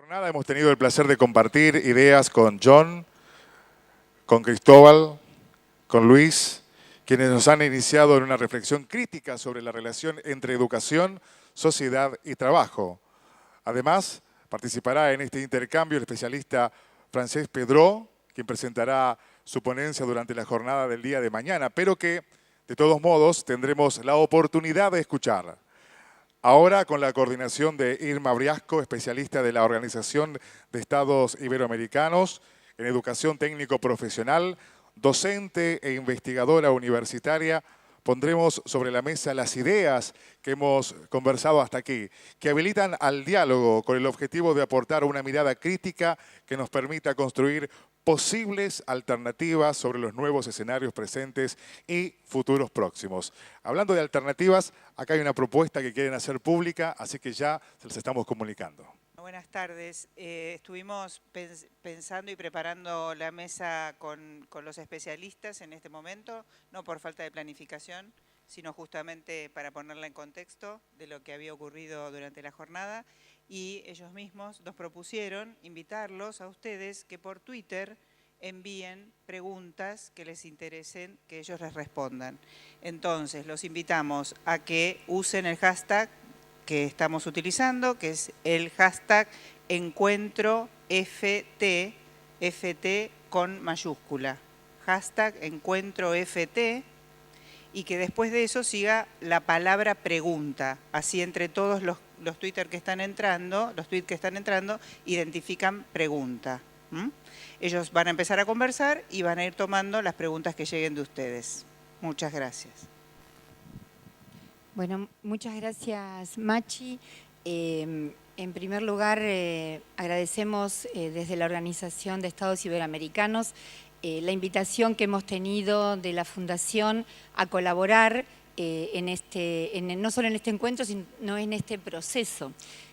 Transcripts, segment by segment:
Jornada hemos tenido el placer de compartir ideas con John, con Cristóbal, con Luis, quienes nos han iniciado en una reflexión crítica sobre la relación entre educación, sociedad y trabajo. Además, participará en este intercambio el especialista Francesc Pedró, quien presentará su ponencia durante la jornada del día de mañana, pero que, de todos modos, tendremos la oportunidad de escuchar. Ahora, con la coordinación de Irma Briasco, especialista de la Organización de Estados Iberoamericanos en Educación Técnico Profesional, docente e investigadora universitaria, pondremos sobre la mesa las ideas que hemos conversado hasta aquí, que habilitan al diálogo con el objetivo de aportar una mirada crítica que nos permita construir posibles alternativas sobre los nuevos escenarios presentes y futuros próximos. Hablando de alternativas, acá hay una propuesta que quieren hacer pública, así que ya se las estamos comunicando. Buenas tardes. Estuvimos pensando y preparando la mesa con los especialistas en este momento, no por falta de planificación, sino justamente para ponerla en contexto de lo que había ocurrido durante la jornada. Y ellos mismos nos propusieron invitarlos a ustedes que por Twitter envíen preguntas que les interesen, que ellos les respondan. Entonces, los invitamos a que usen el hashtag que estamos utilizando, que es el hashtag encuentro FT, FT con mayúscula, hashtag encuentro FT, y que después de eso siga la palabra pregunta. Así entre todos los Twitter que están entrando, los tweets que están entrando, identifican pregunta. Ellos van a empezar a conversar y van a ir tomando las preguntas que lleguen de ustedes. Muchas gracias. Bueno, muchas gracias, Machi. En primer lugar, agradecemos desde la Organización de Estados Iberoamericanos la invitación que hemos tenido de la Fundación a colaborar no solo en este encuentro, sino en este proceso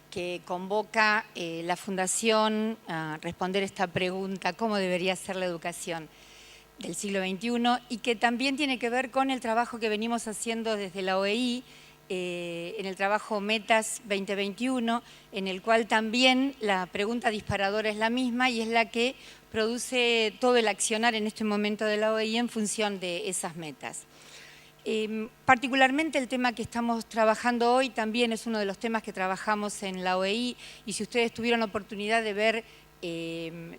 que convoca la Fundación a responder esta pregunta: ¿cómo debería ser la educación del siglo XXI? Y que también tiene que ver con el trabajo que venimos haciendo desde la OEI, en el trabajo Metas 2021, en el cual también la pregunta disparadora es la misma y es la que produce todo el accionar en este momento de la OEI en función de esas metas. Particularmente el tema que estamos trabajando hoy también es uno de los temas que trabajamos en la OEI, y si ustedes tuvieron la oportunidad de ver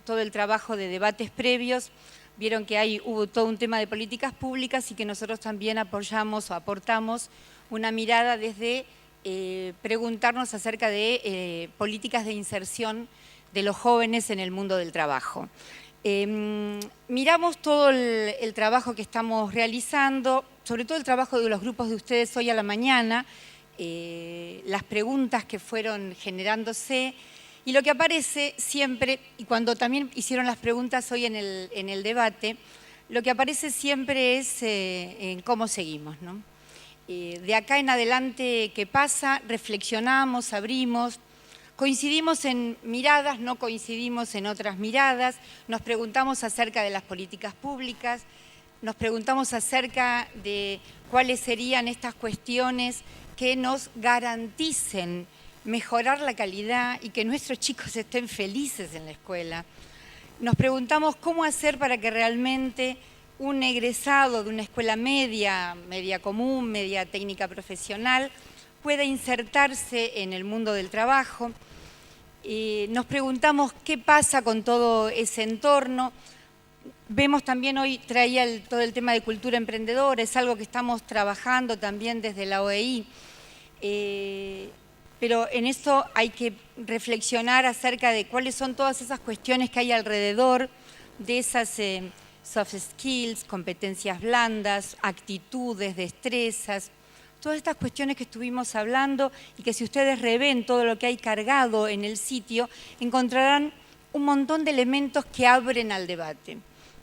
todo el trabajo de debates previos, vieron que hubo todo un tema de políticas públicas y que nosotros también apoyamos o aportamos una mirada desde preguntarnos acerca de políticas de inserción de los jóvenes en el mundo del trabajo. Miramos todo el trabajo que estamos realizando, sobre todo el trabajo de los grupos de ustedes hoy a la mañana, las preguntas que fueron generándose, y lo que aparece siempre, y cuando también hicieron las preguntas hoy en el debate, lo que aparece siempre es en cómo seguimos, ¿no? De acá en adelante, ¿qué pasa? Reflexionamos, abrimos, coincidimos en miradas, no coincidimos en otras miradas, nos preguntamos acerca de las políticas públicas, nos preguntamos acerca de cuáles serían estas cuestiones que nos garanticen mejorar la calidad y que nuestros chicos estén felices en la escuela. Nos preguntamos cómo hacer para que realmente un egresado de una escuela media, media común, media técnica profesional, pueda insertarse en el mundo del trabajo. Nos preguntamos qué pasa con todo ese entorno. Vemos también hoy, traía todo el tema de cultura emprendedora, es algo que estamos trabajando también desde la OEI. Pero en esto hay que reflexionar acerca de cuáles son todas esas cuestiones que hay alrededor de esas soft skills, competencias blandas, actitudes, destrezas, todas estas cuestiones que estuvimos hablando, y que si ustedes reven todo lo que hay cargado en el sitio, encontrarán un montón de elementos que abren al debate,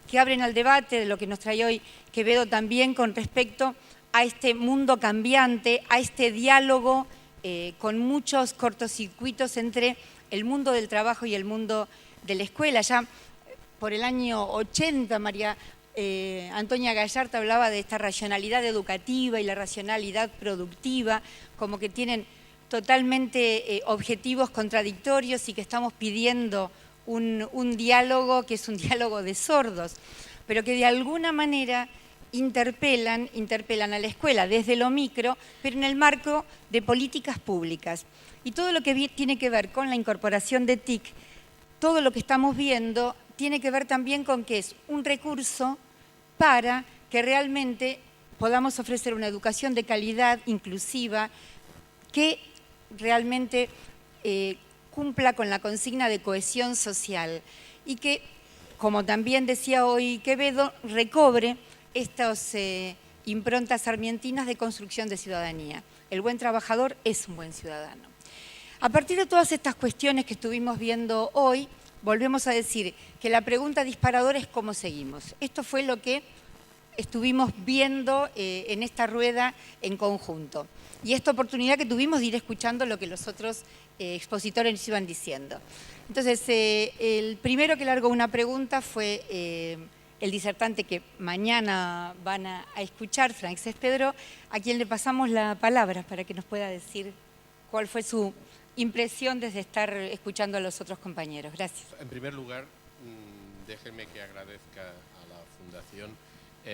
de lo que nos trae hoy Quevedo también con respecto a este mundo cambiante, a este diálogo con muchos cortocircuitos entre el mundo del trabajo y el mundo de la escuela. Ya por el año 80, María Antonia Gallarta hablaba de esta racionalidad educativa y la racionalidad productiva, como que tienen totalmente objetivos contradictorios y que estamos pidiendo un diálogo que es un diálogo de sordos, pero que de alguna manera interpelan a la escuela desde lo micro, pero en el marco de políticas públicas. Y todo lo que tiene que ver con la incorporación de TIC, todo lo que estamos viendo tiene que ver también con que es un recurso para que realmente podamos ofrecer una educación de calidad, inclusiva, que realmente cumpla con la consigna de cohesión social y que, como también decía hoy Quevedo, recobre estas improntas sarmientinas de construcción de ciudadanía. El buen trabajador es un buen ciudadano. A partir de todas estas cuestiones que estuvimos viendo hoy, volvemos a decir que la pregunta disparadora es cómo seguimos. Esto fue lo que estuvimos viendo en esta rueda en conjunto. Y esta oportunidad que tuvimos de ir escuchando lo que los otros expositores iban diciendo. Entonces, el primero que largó una pregunta fue el disertante que mañana van a escuchar, Francesc Pedro, a quien le pasamos la palabra para que nos pueda decir cuál fue su impresión desde estar escuchando a los otros compañeros. Gracias. En primer lugar, déjenme que agradezca a la Fundación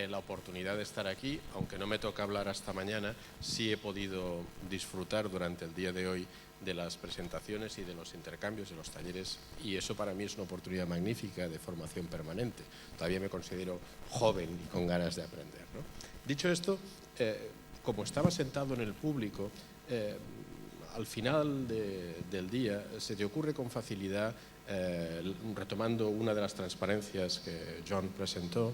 la oportunidad de estar aquí, aunque no me toca hablar hasta mañana, sí he podido disfrutar durante el día de hoy de las presentaciones y de los intercambios, de los talleres, y eso para mí es una oportunidad magnífica de formación permanente. Todavía me considero joven y con ganas de aprender, ¿no? Dicho esto, como estaba sentado en el público, al final del día se te ocurre con facilidad, retomando una de las transparencias que John presentó,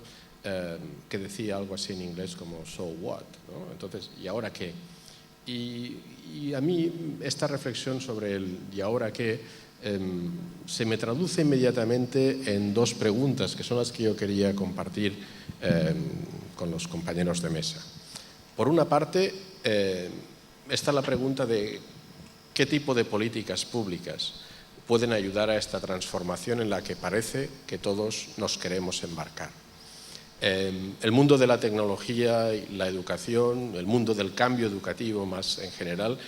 que decía algo así en inglés como "so what", ¿no? Entonces, ¿y ahora qué? Y a mí esta reflexión sobre el ¿y ahora qué? Se me traduce inmediatamente en dos preguntas que son las que yo quería compartir con los compañeros de mesa. Por una parte, está la pregunta de qué tipo de políticas públicas pueden ayudar a esta transformación en la que parece que todos nos queremos embarcar. El mundo de la tecnología y la educación, el mundo del cambio educativo más en general,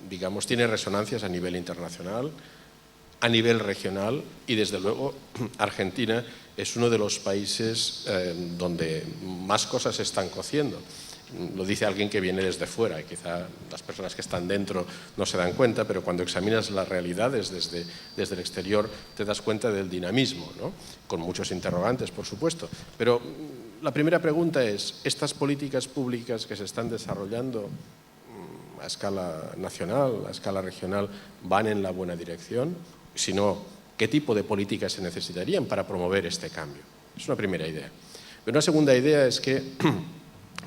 digamos, tiene resonancias a nivel internacional, a nivel regional y desde luego Argentina es uno de los países donde más cosas se están cociendo. Lo dice alguien que viene desde fuera y quizá las personas que están dentro no se dan cuenta, pero cuando examinas las realidades desde el exterior te das cuenta del dinamismo, ¿no? Con muchos interrogantes, por supuesto. Pero la primera pregunta es, ¿estas políticas públicas que se están desarrollando a escala nacional, a escala regional, van en la buena dirección? Si no, ¿qué tipo de políticas se necesitarían para promover este cambio? Es una primera idea. Pero una segunda idea es que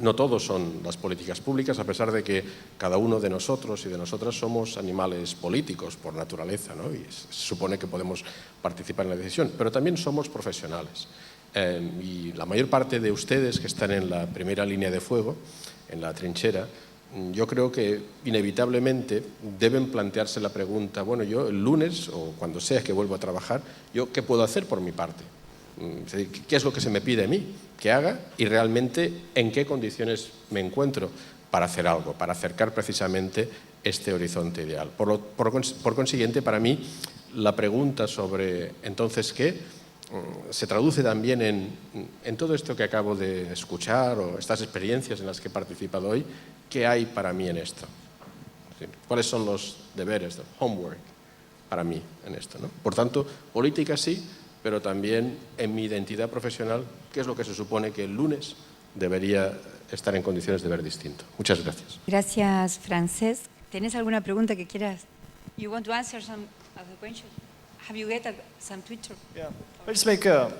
no todos son las políticas públicas, a pesar de que cada uno de nosotros y de nosotras somos animales políticos por naturaleza, ¿no? Y se supone que podemos participar en la decisión, pero también somos profesionales. Y la mayor parte de ustedes que están en la primera línea de fuego, en la trinchera, yo creo que inevitablemente deben plantearse la pregunta, bueno, yo el lunes o cuando sea que vuelvo a trabajar, ¿yo qué puedo hacer por mi parte? ¿Qué es lo que se me pide a mí que haga y realmente en qué condiciones me encuentro para hacer algo, para acercar precisamente este horizonte ideal? Por consiguiente, para mí, la pregunta sobre entonces qué se traduce también en todo esto que acabo de escuchar o estas experiencias en las que he participado hoy, ¿qué hay para mí en esto? ¿Cuáles son los deberes, el homework para mí en esto, ¿no? Por tanto, política sí, pero también en mi identidad profesional, ¿qué es lo que se supone que el lunes debería estar en condiciones de ver distinto? Muchas gracias. Gracias, Francesc. ¿Tenés alguna pregunta que quieras? You want to answer some of the questions? Have you get some Twitter? Yeah, I just make a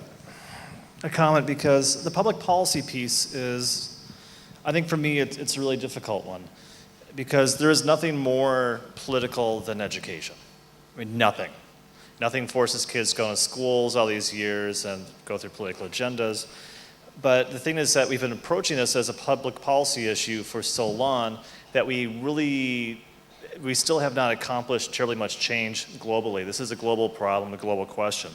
comment because the public policy piece is, I think for me, it's a really difficult one because there is nothing more political than education. I mean, nothing. Nothing forces kids to go to schools all these years and go through political agendas. But the thing is that we've been approaching this as a public policy issue for so long that we still have not accomplished terribly much change globally. This is a global problem, a global question.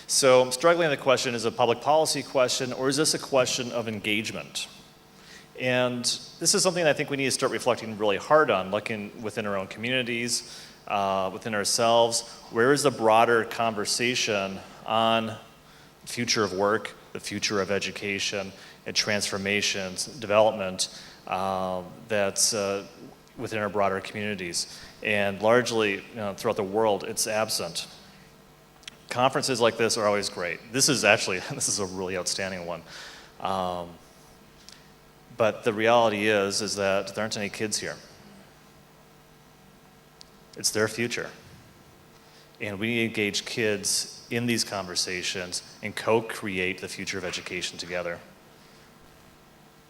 So I'm struggling with the question, is it a public policy question or is this a question of engagement? And this is something I think we need to start reflecting really hard on, looking within our own communities, within ourselves. Where is the broader conversation on the future of work, the future of education, and transformations, development that's within our broader communities? And largely, throughout the world, it's absent. Conferences like this are always great. This is a really outstanding one. But the reality is that there aren't any kids here. It's their future. And we need to engage kids in these conversations and co-create the future of education together.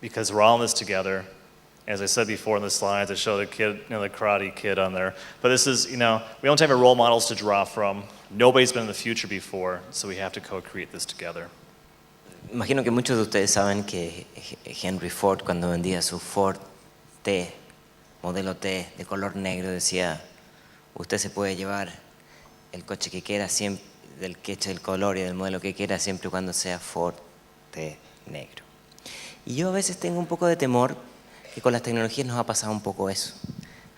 Because we're all in this together. As I said before in the slides, I showed the kid, the karate kid on there. But this is, we don't have role models to draw from. Nobody's been in the future before, so we have to co-create this together. Imagino que muchos de ustedes saben que Henry Ford, cuando vendía su Ford T, modelo T de color negro, decía, usted se puede llevar el coche que quiera, siempre, del coche del color y del modelo que quiera, siempre y cuando sea Ford T negro. Y yo a veces tengo un poco de temor que con las tecnologías nos ha pasado un poco eso.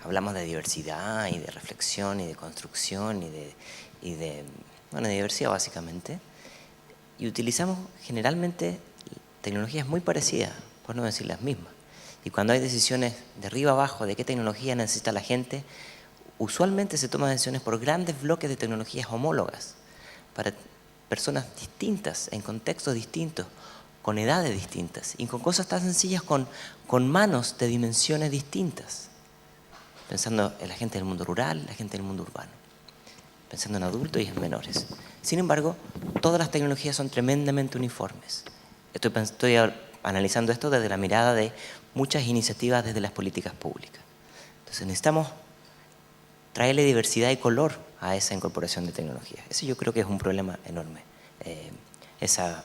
Hablamos de diversidad y de reflexión y de construcción y de diversidad básicamente. Y utilizamos generalmente tecnologías muy parecidas, por no decir las mismas. Y cuando hay decisiones de arriba abajo de qué tecnología necesita la gente, usualmente se toman decisiones por grandes bloques de tecnologías homólogas para personas distintas, en contextos distintos, con edades distintas y con cosas tan sencillas con manos de dimensiones distintas. Pensando en la gente del mundo rural, la gente del mundo urbano. Pensando en adultos y en menores. Sin embargo, todas las tecnologías son tremendamente uniformes. Estoy analizando esto desde la mirada de muchas iniciativas desde las políticas públicas. Entonces necesitamos traerle diversidad y color a esa incorporación de tecnologías. Eso yo creo que es un problema enorme. Esa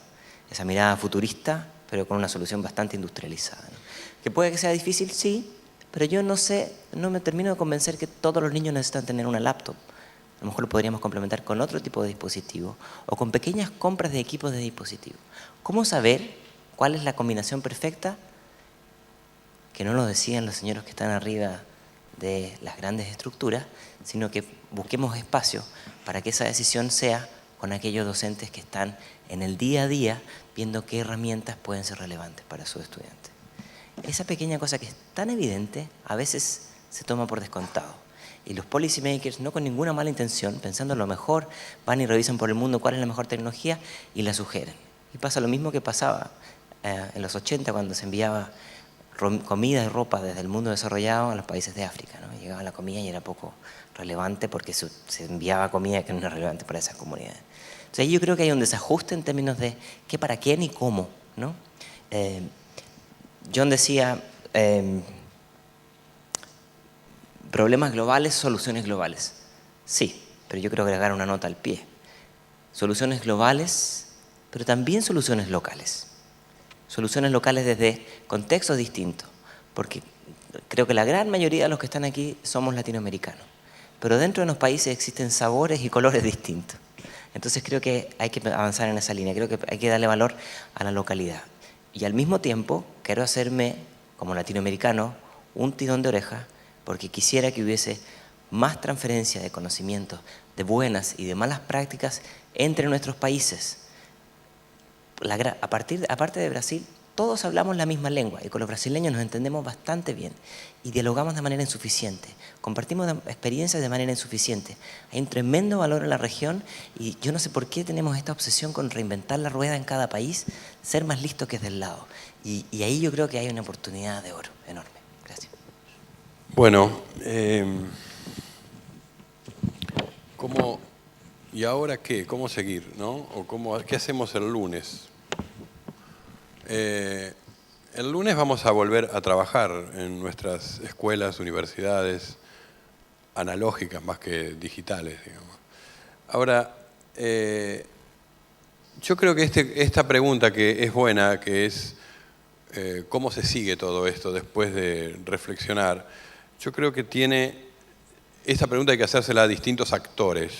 mirada futurista, pero con una solución bastante industrializada, ¿no? Que puede que sea difícil, sí, pero yo no me termino de convencer que todos los niños necesitan tener una laptop. A lo mejor lo podríamos complementar con otro tipo de dispositivo o con pequeñas compras de equipos de dispositivos. ¿Cómo saber cuál es la combinación perfecta? Que no lo decían los señores que están arriba de las grandes estructuras, sino que busquemos espacio para que esa decisión sea con aquellos docentes que están en el día a día viendo qué herramientas pueden ser relevantes para sus estudiantes. Esa pequeña cosa que es tan evidente a veces se toma por descontado. Y los policy makers, no con ninguna mala intención, pensando en lo mejor, van y revisan por el mundo cuál es la mejor tecnología y la sugieren. Y pasa lo mismo que pasaba en los 80 cuando se enviaba comida y ropa desde el mundo desarrollado a los países de África, ¿no? Llegaba la comida y era poco relevante porque se enviaba comida que no era relevante para esas comunidades. Entonces ahí yo creo que hay un desajuste en términos de qué para quién y cómo, ¿no? John decía, problemas globales, soluciones globales. Sí, pero yo quiero agregar una nota al pie. Soluciones globales, pero también soluciones locales. Soluciones locales desde contextos distintos, porque creo que la gran mayoría de los que están aquí somos latinoamericanos, pero dentro de los países existen sabores y colores distintos. Entonces creo que hay que avanzar en esa línea, creo que hay que darle valor a la localidad. Y al mismo tiempo quiero hacerme, como latinoamericano, un tirón de oreja, porque quisiera que hubiese más transferencia de conocimientos, de buenas y de malas prácticas entre nuestros países. Aparte de Brasil, todos hablamos la misma lengua y con los brasileños nos entendemos bastante bien y dialogamos de manera insuficiente, compartimos experiencias de manera insuficiente. Hay un tremendo valor en la región y yo no sé por qué tenemos esta obsesión con reinventar la rueda en cada país, ser más listo que es del lado. Y ahí yo creo que hay una oportunidad de oro enorme. Gracias. Bueno, ¿y ahora qué? ¿Cómo seguir? ¿No? ¿O qué hacemos el lunes? El lunes vamos a volver a trabajar en nuestras escuelas, universidades, analógicas más que digitales, digamos. Ahora, yo creo que esta pregunta que es buena, que es cómo se sigue todo esto después de reflexionar, yo creo que esta pregunta hay que hacérsela a distintos actores.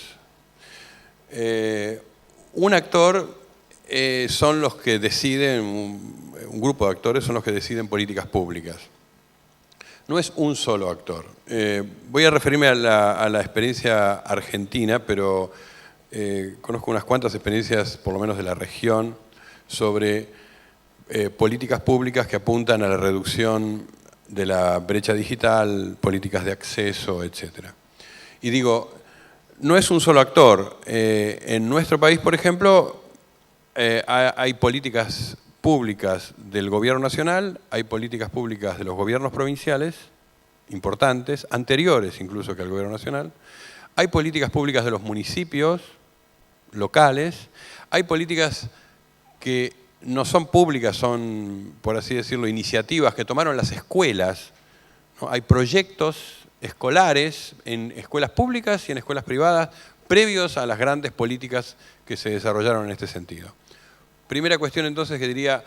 Un actor son los que deciden, un grupo de actores son los que deciden políticas públicas. No es un solo actor. Voy a referirme a la experiencia argentina, pero conozco unas cuantas experiencias, por lo menos de la región, sobre políticas públicas que apuntan a la reducción de la brecha digital, políticas de acceso, etc. Y digo, no es un solo actor. En nuestro país, por ejemplo, hay políticas públicas del gobierno nacional, hay políticas públicas de los gobiernos provinciales, importantes, anteriores incluso que al gobierno nacional, hay políticas públicas de los municipios locales, hay políticas que no son públicas, son, por así decirlo, iniciativas que tomaron las escuelas, ¿no? Hay proyectos escolares en escuelas públicas y en escuelas privadas previos a las grandes políticas que se desarrollaron en este sentido. Primera cuestión entonces que diría,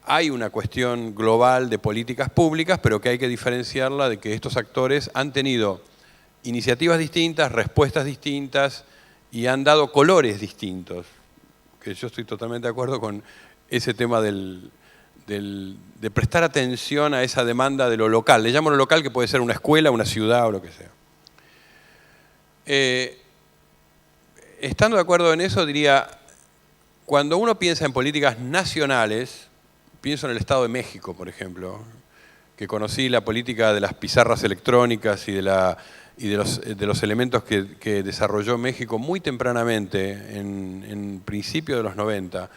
hay una cuestión global de políticas públicas, pero que hay que diferenciarla de que estos actores han tenido iniciativas distintas, respuestas distintas y han dado colores distintos. Que yo estoy totalmente de acuerdo con ese tema de prestar atención a esa demanda de lo local. Le llamo lo local, que puede ser una escuela, una ciudad o lo que sea. Estando de acuerdo en eso, diría, cuando uno piensa en políticas nacionales, pienso en el Estado de México, por ejemplo, que conocí la política de las pizarras electrónicas y de los elementos que desarrolló México muy tempranamente, en principio de los 90,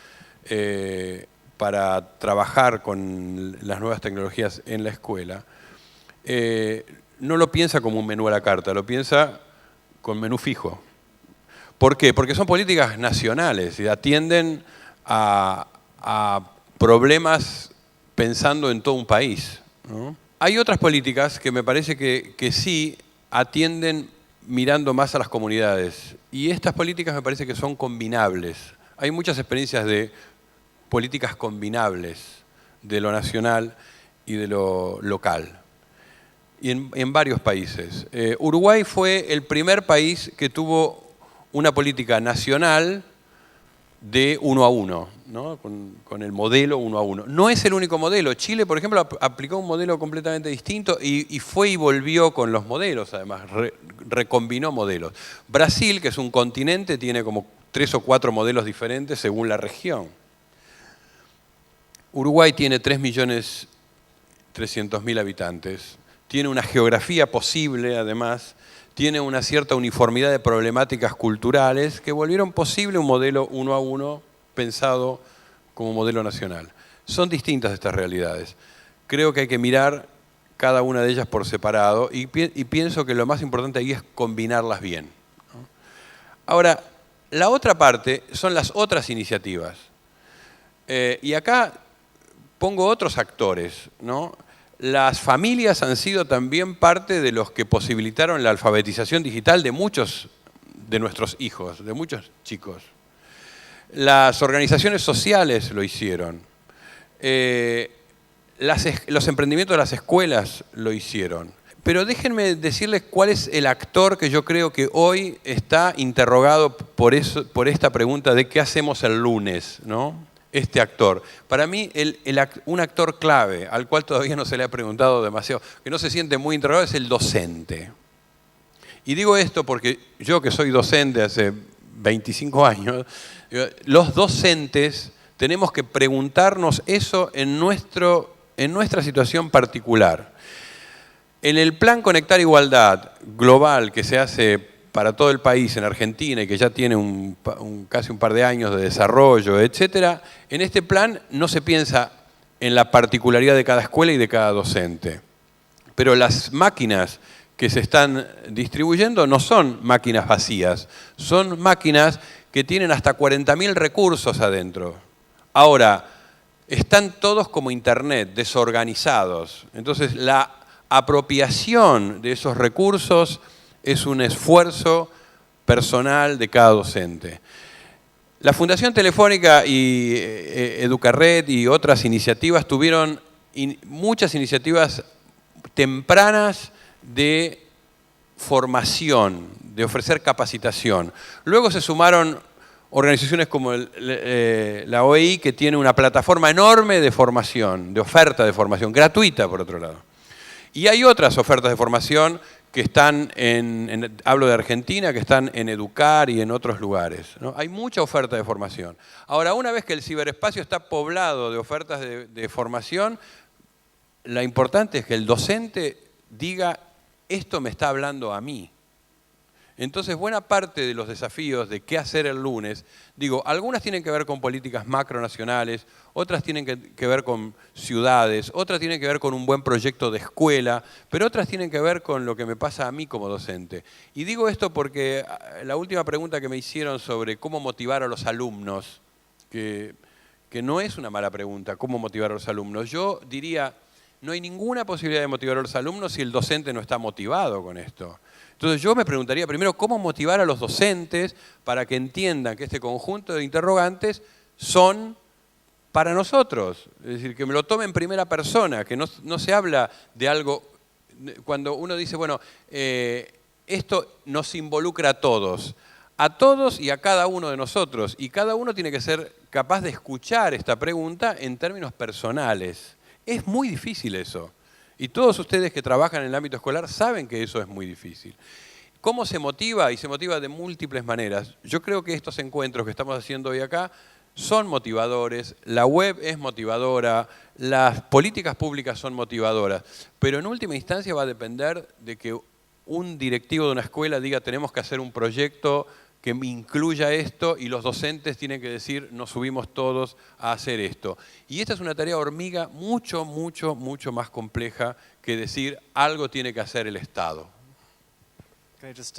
para trabajar con las nuevas tecnologías en la escuela, no lo piensa como un menú a la carta, lo piensa con menú fijo. ¿Por qué? Porque son políticas nacionales y atienden a problemas pensando en todo un país, ¿no? Hay otras políticas que me parece que sí atienden mirando más a las comunidades, y estas políticas me parece que son combinables. Hay muchas experiencias de políticas combinables de lo nacional y de lo local, y en varios países. Uruguay fue el primer país que tuvo una política nacional de 1 a 1, ¿no? Con el modelo 1 a 1. No es el único modelo. Chile, por ejemplo, aplicó un modelo completamente distinto y fue y volvió con los modelos, además, recombinó modelos. Brasil, que es un continente, tiene como 3 o 4 modelos diferentes según la región. Uruguay tiene 3.300.000 habitantes, tiene una geografía posible, además, tiene una cierta uniformidad de problemáticas culturales que volvieron posible un modelo 1 a 1 pensado como modelo nacional. Son distintas estas realidades. Creo que hay que mirar cada una de ellas por separado y pienso que lo más importante ahí es combinarlas bien, ¿no? Ahora, la otra parte son las otras iniciativas. Y acá pongo otros actores, ¿no? Las familias han sido también parte de los que posibilitaron la alfabetización digital de muchos de nuestros hijos, de muchos chicos. Las organizaciones sociales lo hicieron. Los emprendimientos de las escuelas lo hicieron. Pero déjenme decirles cuál es el actor que yo creo que hoy está interrogado por esta pregunta de qué hacemos el lunes, ¿no? Este actor. Para mí, un actor clave, al cual todavía no se le ha preguntado demasiado, que no se siente muy interrogado, es el docente. Y digo esto porque yo, que soy docente hace 25 años, los docentes tenemos que preguntarnos eso en nuestra situación particular. En el Plan Conectar Igualdad global que se hace para todo el país en Argentina y que ya tiene casi un par de años de desarrollo, etcétera, en este plan no se piensa en la particularidad de cada escuela y de cada docente. Pero las máquinas que se están distribuyendo no son máquinas vacías, son máquinas que tienen hasta 40.000 recursos adentro. Ahora, están todos como Internet, desorganizados. Entonces, la apropiación de esos recursos es un esfuerzo personal de cada docente. La Fundación Telefónica y Educarred y otras iniciativas tuvieron muchas iniciativas tempranas de formación, de ofrecer capacitación. Luego se sumaron organizaciones como la OEI, que tiene una plataforma enorme de formación, de oferta de formación, gratuita por otro lado. Y hay otras ofertas de formación que están hablo de Argentina, que están en Educar y en otros lugares, ¿no? Hay mucha oferta de formación. Ahora, una vez que el ciberespacio está poblado de ofertas de formación, lo importante es que el docente diga, esto me está hablando a mí. Entonces, buena parte de los desafíos de qué hacer el lunes, digo, algunas tienen que ver con políticas macronacionales, otras tienen que ver con ciudades, otras tienen que ver con un buen proyecto de escuela, pero otras tienen que ver con lo que me pasa a mí como docente. Y digo esto porque la última pregunta que me hicieron sobre cómo motivar a los alumnos, que no es una mala pregunta, cómo motivar a los alumnos. Yo diría, no hay ninguna posibilidad de motivar a los alumnos si el docente no está motivado con esto. Entonces yo me preguntaría primero cómo motivar a los docentes para que entiendan que este conjunto de interrogantes son para nosotros. Es decir, que me lo tomen en primera persona, que no se habla de algo, cuando uno dice, bueno, esto nos involucra a todos y a cada uno de nosotros, y cada uno tiene que ser capaz de escuchar esta pregunta en términos personales. Es muy difícil eso. Y todos ustedes que trabajan en el ámbito escolar saben que eso es muy difícil. ¿Cómo se motiva? Y se motiva de múltiples maneras. Yo creo que estos encuentros que estamos haciendo hoy acá son motivadores, la web es motivadora, las políticas públicas son motivadoras, pero en última instancia va a depender de que un directivo de una escuela diga tenemos que hacer un proyecto que incluya esto y los docentes tienen que decir nos subimos todos a hacer esto. Y esta es una tarea hormiga mucho, mucho, mucho más compleja que decir algo tiene que hacer el Estado. Can I just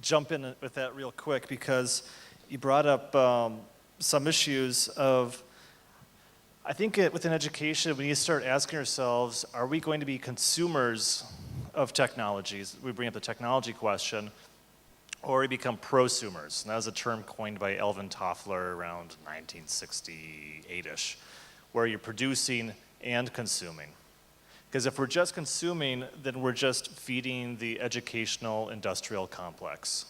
jump in with that real quick, because you brought up some issues of, I think within education we need to start asking ourselves, are we going to be consumers of technologies? We bring up the technology question. Or we become prosumers. And that was a term coined by Alvin Toffler around 1968-ish, where you're producing and consuming. Because if we're just consuming, then we're just feeding the educational industrial complex.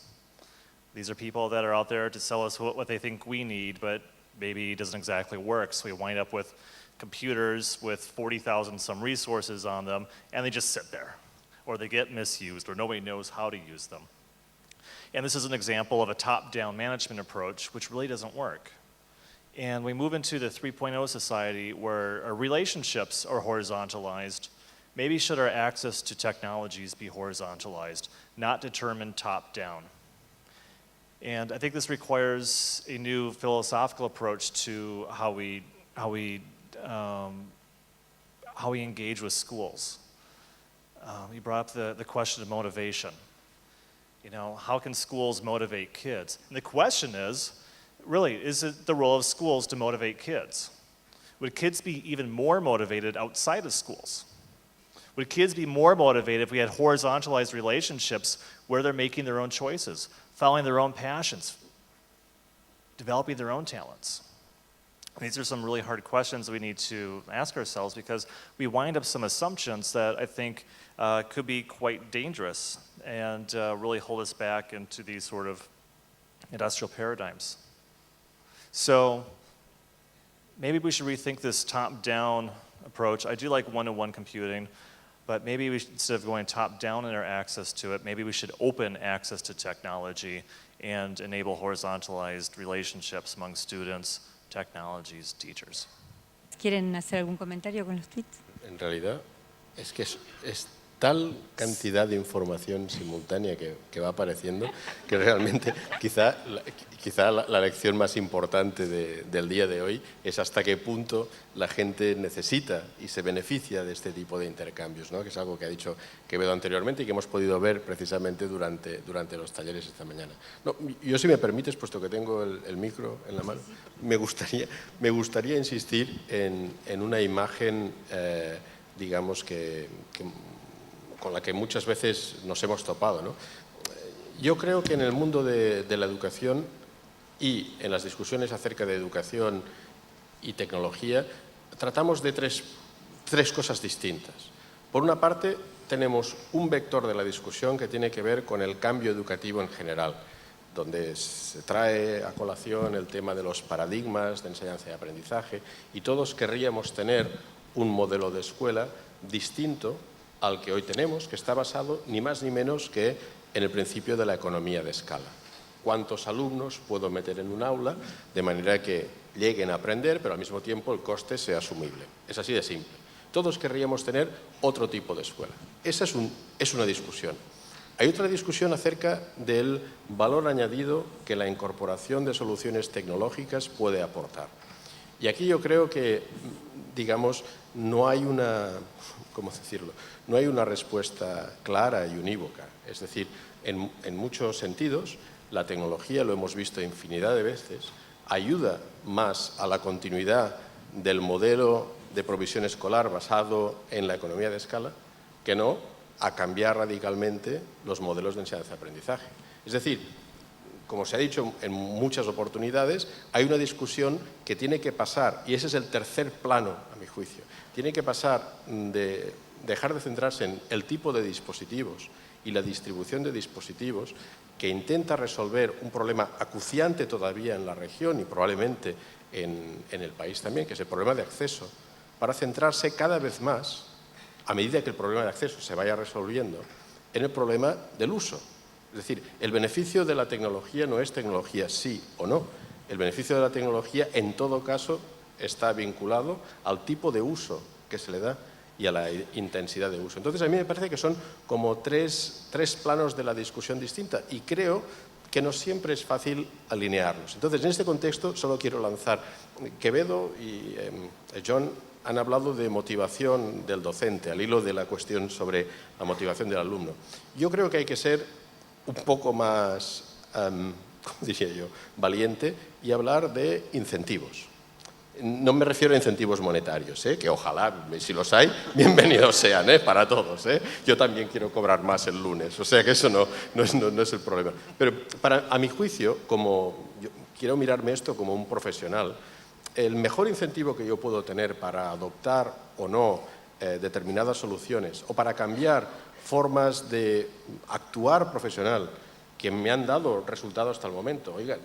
These are people that are out there to sell us what they think we need, but maybe it doesn't exactly work. So we wind up with computers with 40,000 some resources on them, and they just sit there. Or they get misused, or nobody knows how to use them. And this is an example of a top-down management approach, which really doesn't work. And we move into the 3.0 society where our relationships are horizontalized. Maybe should our access to technologies be horizontalized, not determined top-down? And I think this requires a new philosophical approach to how we engage with schools. You brought up the question of motivation. You know, how can schools motivate kids? And the question is, really, is it the role of schools to motivate kids? Would kids be even more motivated outside of schools? Would kids be more motivated if we had horizontalized relationships where they're making their own choices, following their own passions, developing their own talents? These are some really hard questions we need to ask ourselves, because we wind up some assumptions that I think could be quite dangerous and really hold us back into these sort of industrial paradigms. So maybe we should rethink this top-down approach. I do like one-to-one computing, but maybe we should, instead of going top-down in our access to it, maybe we should open access to technology and enable horizontalized relationships among students, technologies, teachers. ¿Quieren hacer algún comentario con los tweets? En realidad es que es tal cantidad de información simultánea que va apareciendo que realmente quizá la lección más importante del día de hoy es hasta qué punto la gente necesita y se beneficia de este tipo de intercambios, ¿no? Que es algo que ha dicho Quevedo anteriormente y que hemos podido ver precisamente durante los talleres esta mañana. No, yo, si me permites, puesto que tengo el micro en la mano, me gustaría insistir en una imagen, digamos, con la que muchas veces nos hemos topado, ¿no? Yo creo que en el mundo de la educación y en las discusiones acerca de educación y tecnología tratamos de tres cosas distintas. Por una parte, tenemos un vector de la discusión que tiene que ver con el cambio educativo en general. donde se trae a colación el tema de los paradigmas de enseñanza y aprendizaje, y todos querríamos tener un modelo de escuela distinto al que hoy tenemos, que está basado ni más ni menos que en el principio de la economía de escala. ¿Cuántos alumnos puedo meter en un aula de manera que lleguen a aprender, pero al mismo tiempo el coste sea asumible? Es así de simple. Todos querríamos tener otro tipo de escuela. Esa es una discusión. Hay otra discusión acerca del valor añadido que la incorporación de soluciones tecnológicas puede aportar. Y aquí yo creo que, digamos, no hay una, ¿cómo decirlo? No hay una respuesta clara y unívoca. Es decir, en muchos sentidos, la tecnología, lo hemos visto infinidad de veces, ayuda más a la continuidad del modelo de provisión escolar basado en la economía de escala que no a cambiar radicalmente los modelos de enseñanza-aprendizaje. Es decir, como se ha dicho en muchas oportunidades, hay una discusión que tiene que pasar, y ese es el tercer plano, a mi juicio, tiene que pasar de dejar de centrarse en el tipo de dispositivos y la distribución de dispositivos que intenta resolver un problema acuciante todavía en la región y probablemente en el país también, que es el problema de acceso, para centrarse cada vez más, a medida que el problema de acceso se vaya resolviendo, en el problema del uso. Es decir, el beneficio de la tecnología no es tecnología sí o no. El beneficio de la tecnología, en todo caso, está vinculado al tipo de uso que se le da y a la intensidad de uso. Entonces, a mí me parece que son como tres planos de la discusión distinta y creo que no siempre es fácil alinearlos. Entonces, en este contexto, solo quiero lanzar. Quevedo y John han hablado de motivación del docente, al hilo de la cuestión sobre la motivación del alumno. Yo creo que hay que ser un poco más, ¿cómo diría yo?, valiente y hablar de incentivos. No me refiero a incentivos monetarios, que ojalá, si los hay, bienvenidos sean, para todos. Yo también quiero cobrar más el lunes, o sea que eso no es el problema. Pero a mi juicio, yo quiero mirarme esto como un profesional, el mejor incentivo que yo puedo tener para adoptar o no determinadas soluciones o para cambiar formas de actuar profesional que me han dado resultado hasta el momento. Oigan,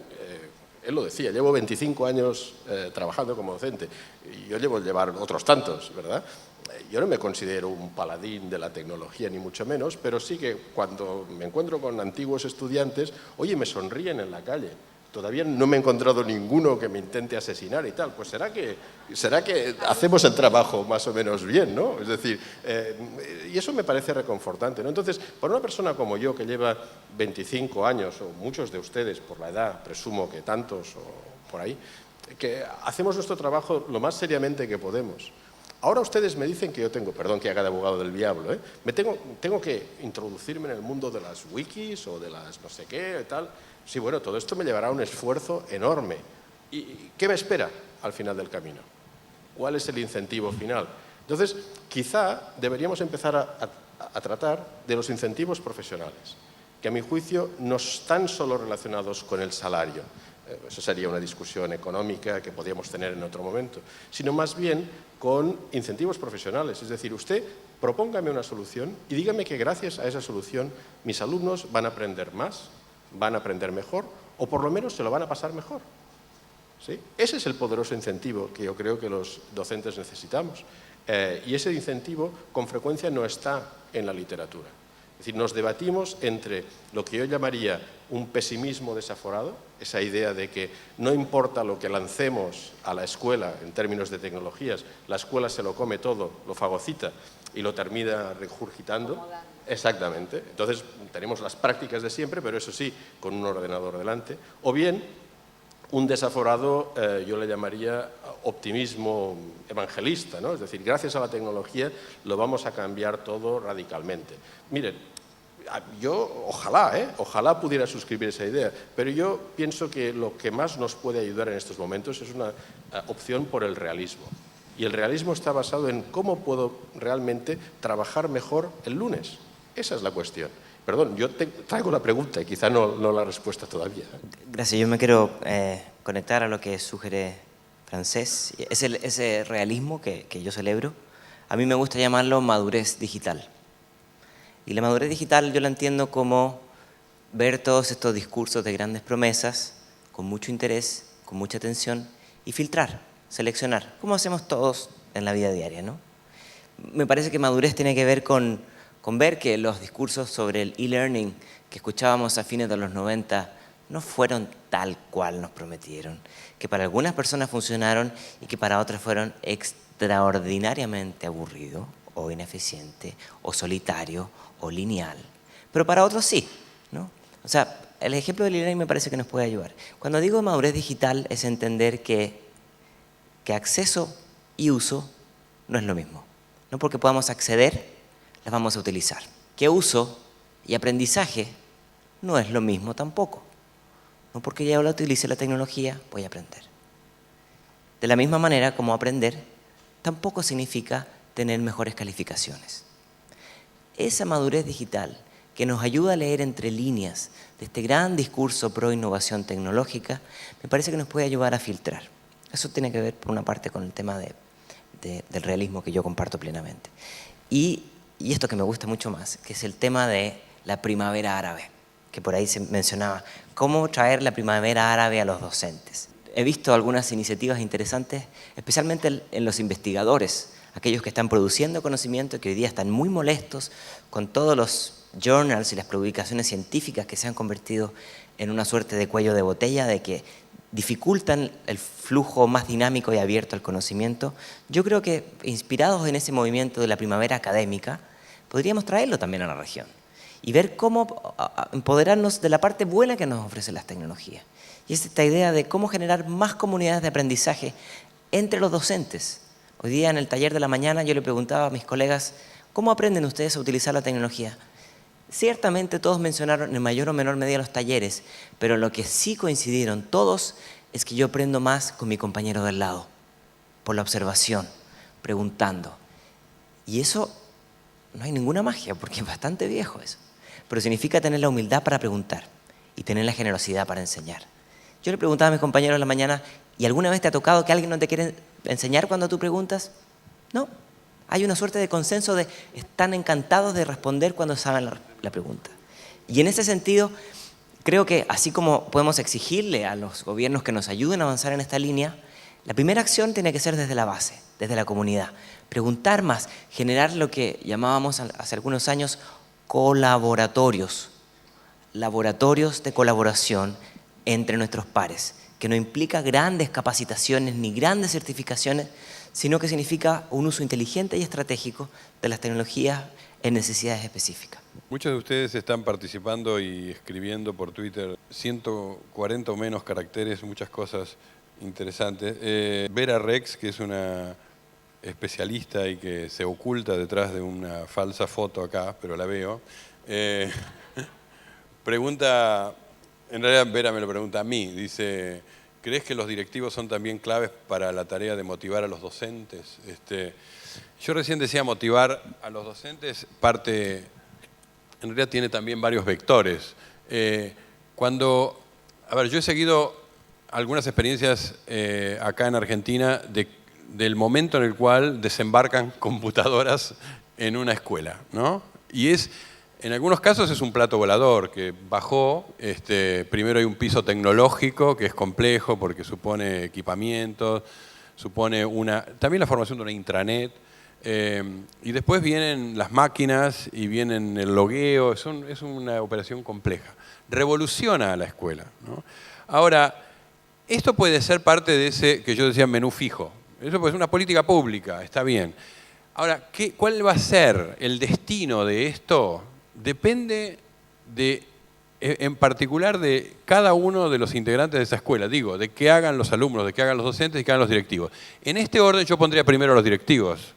él lo decía, llevo 25 años trabajando como docente y yo llevar otros tantos, ¿verdad? Yo no me considero un paladín de la tecnología, ni mucho menos, pero sí que cuando me encuentro con antiguos estudiantes, oye, me sonríen en la calle. Todavía no me he encontrado ninguno que me intente asesinar y tal. Pues será que hacemos el trabajo más o menos bien, ¿no? Es decir, y eso me parece reconfortante, ¿no? Entonces, para una persona como yo, que lleva 25 años, o muchos de ustedes por la edad, presumo que tantos o por ahí, que hacemos nuestro trabajo lo más seriamente que podemos. Ahora ustedes me dicen que yo tengo, perdón que haga de abogado del diablo, tengo que introducirme en el mundo de las wikis o de las no sé qué y tal. Sí, bueno, todo esto me llevará a un esfuerzo enorme. ¿Y qué me espera al final del camino? ¿Cuál es el incentivo final? Entonces, quizá deberíamos empezar a tratar de los incentivos profesionales, que a mi juicio no están solo relacionados con el salario. Eso sería una discusión económica que podríamos tener en otro momento, sino más bien con incentivos profesionales. Es decir, usted propóngame una solución y dígame que gracias a esa solución mis alumnos van a aprender más, van a aprender mejor o por lo menos se lo van a pasar mejor. ¿Sí? Ese es el poderoso incentivo que yo creo que los docentes necesitamos. Y ese incentivo con frecuencia no está en la literatura. Es decir, nos debatimos entre lo que yo llamaría un pesimismo desaforado, esa idea de que no importa lo que lancemos a la escuela en términos de tecnologías, la escuela se lo come todo, lo fagocita y lo termina regurgitando. Exactamente. Entonces tenemos las prácticas de siempre, pero eso sí, con un ordenador delante. O bien un desaforado, yo le llamaría optimismo evangelista, ¿no? Es decir, gracias a la tecnología lo vamos a cambiar todo radicalmente. Miren, yo ojalá pudiera suscribir esa idea, pero yo pienso que lo que más nos puede ayudar en estos momentos es una opción por el realismo. Y el realismo está basado en cómo puedo realmente trabajar mejor el lunes. Esa es la cuestión. Perdón, yo traigo la pregunta y quizá no la respuesta todavía. Gracias, yo me quiero conectar a lo que sugiere Francés. Ese realismo que yo celebro, a mí me gusta llamarlo madurez digital. Y la madurez digital yo la entiendo como ver todos estos discursos de grandes promesas con mucho interés, con mucha atención y filtrar, seleccionar, como hacemos todos en la vida diaria, ¿no? Me parece que madurez tiene que ver con ver que los discursos sobre el e-learning que escuchábamos a fines de los 90 no fueron tal cual nos prometieron, que para algunas personas funcionaron y que para otras fueron extraordinariamente aburrido o ineficiente o solitario o lineal, pero para otros sí, ¿no? O sea, el ejemplo del e-learning me parece que nos puede ayudar. Cuando digo madurez digital es entender que acceso y uso no es lo mismo. No porque podamos acceder, las vamos a utilizar. Que uso y aprendizaje no es lo mismo tampoco. No porque ya la utilice la tecnología, voy a aprender. De la misma manera como aprender tampoco significa tener mejores calificaciones. Esa madurez digital que nos ayuda a leer entre líneas de este gran discurso pro innovación tecnológica, me parece que nos puede ayudar a filtrar. Eso tiene que ver, por una parte, con el tema del realismo que yo comparto plenamente. Y esto que me gusta mucho más, que es el tema de la primavera árabe, que por ahí se mencionaba, cómo traer la primavera árabe a los docentes. He visto algunas iniciativas interesantes, especialmente en los investigadores, aquellos que están produciendo conocimiento, que hoy día están muy molestos con todos los journals y las publicaciones científicas que se han convertido en una suerte de cuello de botella, de que dificultan el flujo más dinámico y abierto al conocimiento. Yo creo que, inspirados en ese movimiento de la primavera académica, podríamos traerlo también a la región y ver cómo empoderarnos de la parte buena que nos ofrecen las tecnologías. Y es esta idea de cómo generar más comunidades de aprendizaje entre los docentes. Hoy día en el taller de la mañana yo le preguntaba a mis colegas, ¿cómo aprenden ustedes a utilizar la tecnología? Ciertamente todos mencionaron en mayor o menor medida los talleres, pero lo que sí coincidieron todos es que yo aprendo más con mi compañero del lado, por la observación, preguntando. Y eso no hay ninguna magia, porque es bastante viejo eso. Pero significa tener la humildad para preguntar y tener la generosidad para enseñar. Yo le preguntaba a mis compañeros en la mañana, ¿y alguna vez te ha tocado que alguien no te quiere enseñar cuando tú preguntas? No. Hay una suerte de consenso de están encantados de responder cuando saben la pregunta. Y en ese sentido, creo que así como podemos exigirle a los gobiernos que nos ayuden a avanzar en esta línea, la primera acción tiene que ser desde la base, desde la comunidad. Preguntar más, generar lo que llamábamos hace algunos años colaboratorios, laboratorios de colaboración entre nuestros pares, que no implica grandes capacitaciones ni grandes certificaciones, sino que significa un uso inteligente y estratégico de las tecnologías en necesidades específicas. Muchos de ustedes están participando y escribiendo por Twitter 140 o menos caracteres, muchas cosas interesantes. Vera Rex, que es una especialista y que se oculta detrás de una falsa foto acá, pero la veo, pregunta, en realidad Vera me lo pregunta a mí, dice, ¿crees que los directivos son también claves para la tarea de motivar a los docentes? Yo recién decía motivar a los docentes, parte, en realidad tiene también varios vectores. Yo he seguido algunas experiencias acá en Argentina del momento en el cual desembarcan computadoras en una escuela, ¿no? Y en algunos casos es un plato volador que bajó, primero hay un piso tecnológico que es complejo porque supone equipamientos, supone también la formación de una intranet, y después vienen las máquinas y vienen el logueo, es una operación compleja. Revoluciona a la escuela, ¿no? Ahora, esto puede ser parte de ese que yo decía menú fijo. Eso puede ser una política pública, está bien. Ahora, ¿cuál va a ser el destino de esto? Depende en particular de cada uno de los integrantes de esa escuela. Digo, de qué hagan los alumnos, de qué hagan los docentes y qué hagan los directivos. En este orden yo pondría primero a los directivos.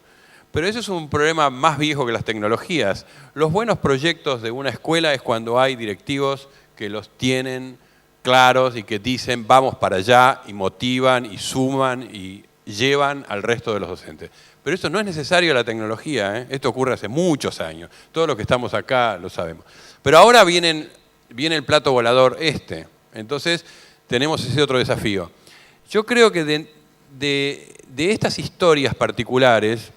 Pero eso es un problema más viejo que las tecnologías. Los buenos proyectos de una escuela es cuando hay directivos que los tienen claros y que dicen vamos para allá y motivan y suman y llevan al resto de los docentes. Pero esto no es necesario la tecnología, ¿eh? Esto ocurre hace muchos años. Todos los que estamos acá lo sabemos. Pero ahora viene el plato volador Entonces tenemos ese otro desafío. Yo creo que de estas historias particulares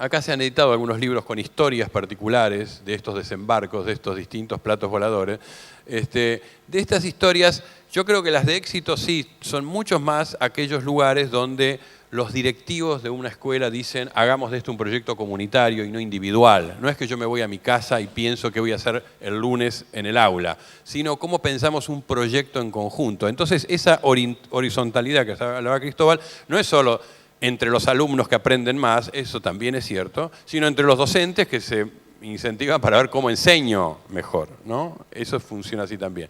acá se han editado algunos libros con historias particulares de estos desembarcos, de estos distintos platos voladores. De estas historias, yo creo que las de éxito sí, son muchos más aquellos lugares donde los directivos de una escuela dicen hagamos de esto un proyecto comunitario y no individual. No es que yo me voy a mi casa y pienso qué voy a hacer el lunes en el aula, sino cómo pensamos un proyecto en conjunto. Entonces esa horizontalidad que hablaba Cristóbal no es solo entre los alumnos que aprenden más, eso también es cierto, sino entre los docentes que se incentivan para ver cómo enseño mejor, ¿no? Eso funciona así también.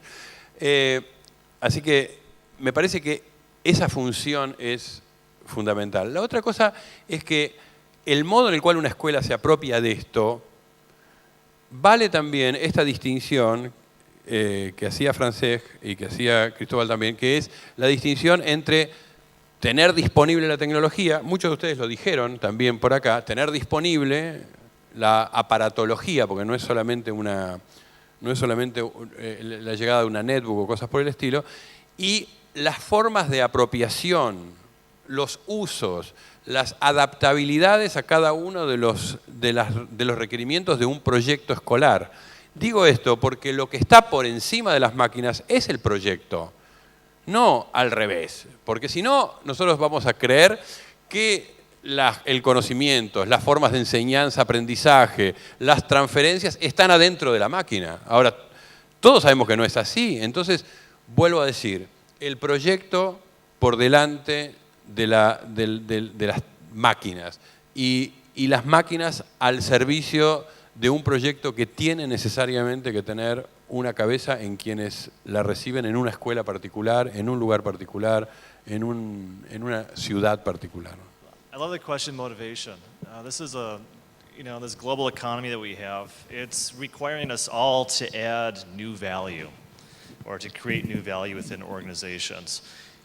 Así que me parece que esa función es fundamental. La otra cosa es que el modo en el cual una escuela se apropia de esto, vale también esta distinción que hacía Francesc y que hacía Cristóbal también, que es la distinción entre tener disponible la tecnología, muchos de ustedes lo dijeron también por acá, tener disponible la aparatología, porque no es solamente la llegada de una netbook o cosas por el estilo, y las formas de apropiación, los usos, las adaptabilidades a cada uno de los requerimientos de un proyecto escolar. Digo esto porque lo que está por encima de las máquinas es el proyecto, no al revés, porque si no, nosotros vamos a creer que el conocimiento, las formas de enseñanza, aprendizaje, las transferencias están adentro de la máquina. Ahora, todos sabemos que no es así, entonces, vuelvo a decir, el proyecto por delante de las máquinas y las máquinas al servicio de un proyecto que tiene necesariamente que tener una cabeza en quienes la reciben en una escuela particular, en un lugar particular, en una ciudad particular. I love the question motivation. This is this global economy that we have, it's requiring us all to add new value or to create new value within organizations.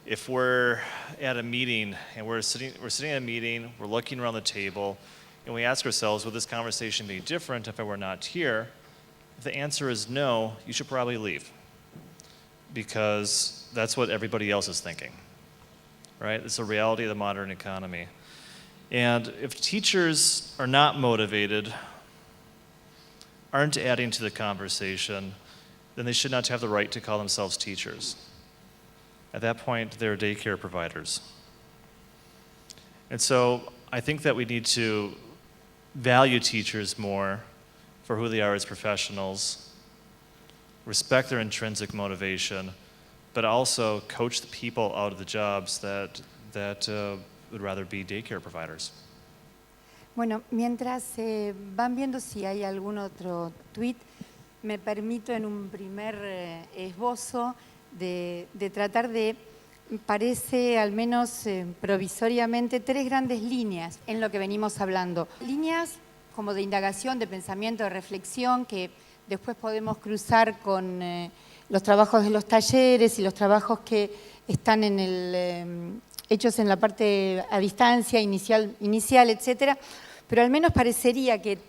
If we're at a meeting and we're sitting at a meeting, we're looking around the table, and we ask ourselves, would this conversation be different if I were not here? If the answer is no, you should probably leave, because that's what everybody else is thinking, right? It's a reality of the modern economy. And if teachers are not motivated, aren't adding to the conversation, then they should not have the right to call themselves teachers. At that point, they're daycare providers. And so I think that we need to value teachers more for who they are as professionals, respect their intrinsic motivation, but also coach the people out of the jobs that would rather be daycare providers. Bueno, mientras van viendo si hay algún otro tuit, me permito en un primer esbozo de tratar de, parece al menos provisoriamente, tres grandes líneas en lo que venimos hablando. Líneas como de indagación, de pensamiento, de reflexión, que después podemos cruzar con los trabajos de los talleres y los trabajos que están hechos en la parte a distancia, inicial, etcétera. Pero al menos parecería que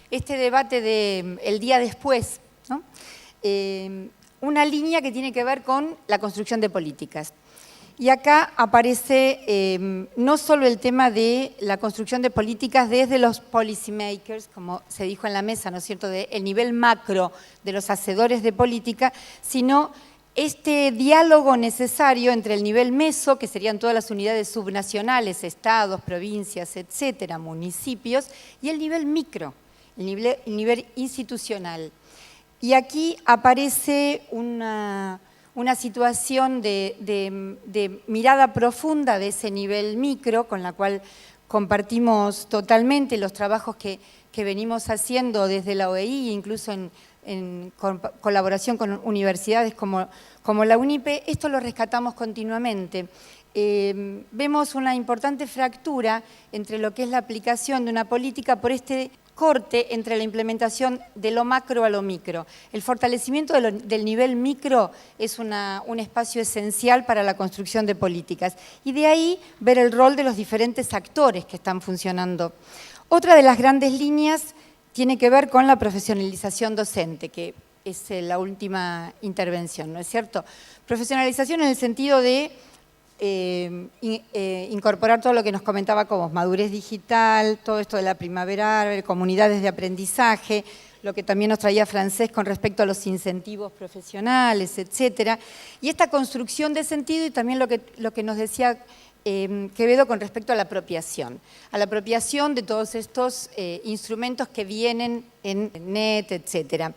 este debate del día después, ¿no? Una línea que tiene que ver con la construcción de políticas. Y acá aparece no solo el tema de la construcción de políticas desde los policymakers, como se dijo en la mesa, ¿no es cierto?, del nivel macro de los hacedores de política, sino este diálogo necesario entre el nivel meso, que serían todas las unidades subnacionales, estados, provincias, etcétera, municipios, y el nivel micro, el nivel institucional. Y aquí aparece una situación de mirada profunda de ese nivel micro, con la cual compartimos totalmente los trabajos que venimos haciendo desde la OEI, incluso en colaboración con universidades como la UNIPE. Esto lo rescatamos continuamente. Vemos una importante fractura entre lo que es la aplicación de una política por este corte entre la implementación de lo macro a lo micro. El fortalecimiento del nivel micro es un espacio esencial para la construcción de políticas, y de ahí ver el rol de los diferentes actores que están funcionando. Otra de las grandes líneas tiene que ver con la profesionalización docente, que es la última intervención, ¿no es cierto? Profesionalización en el sentido de incorporar todo lo que nos comentaba como madurez digital, todo esto de la primavera árabe, comunidades de aprendizaje, lo que también nos traía Francés con respecto a los incentivos profesionales, etcétera, y esta construcción de sentido y también lo que nos decía Quevedo con respecto a la apropiación de todos estos instrumentos que vienen en net, etcétera.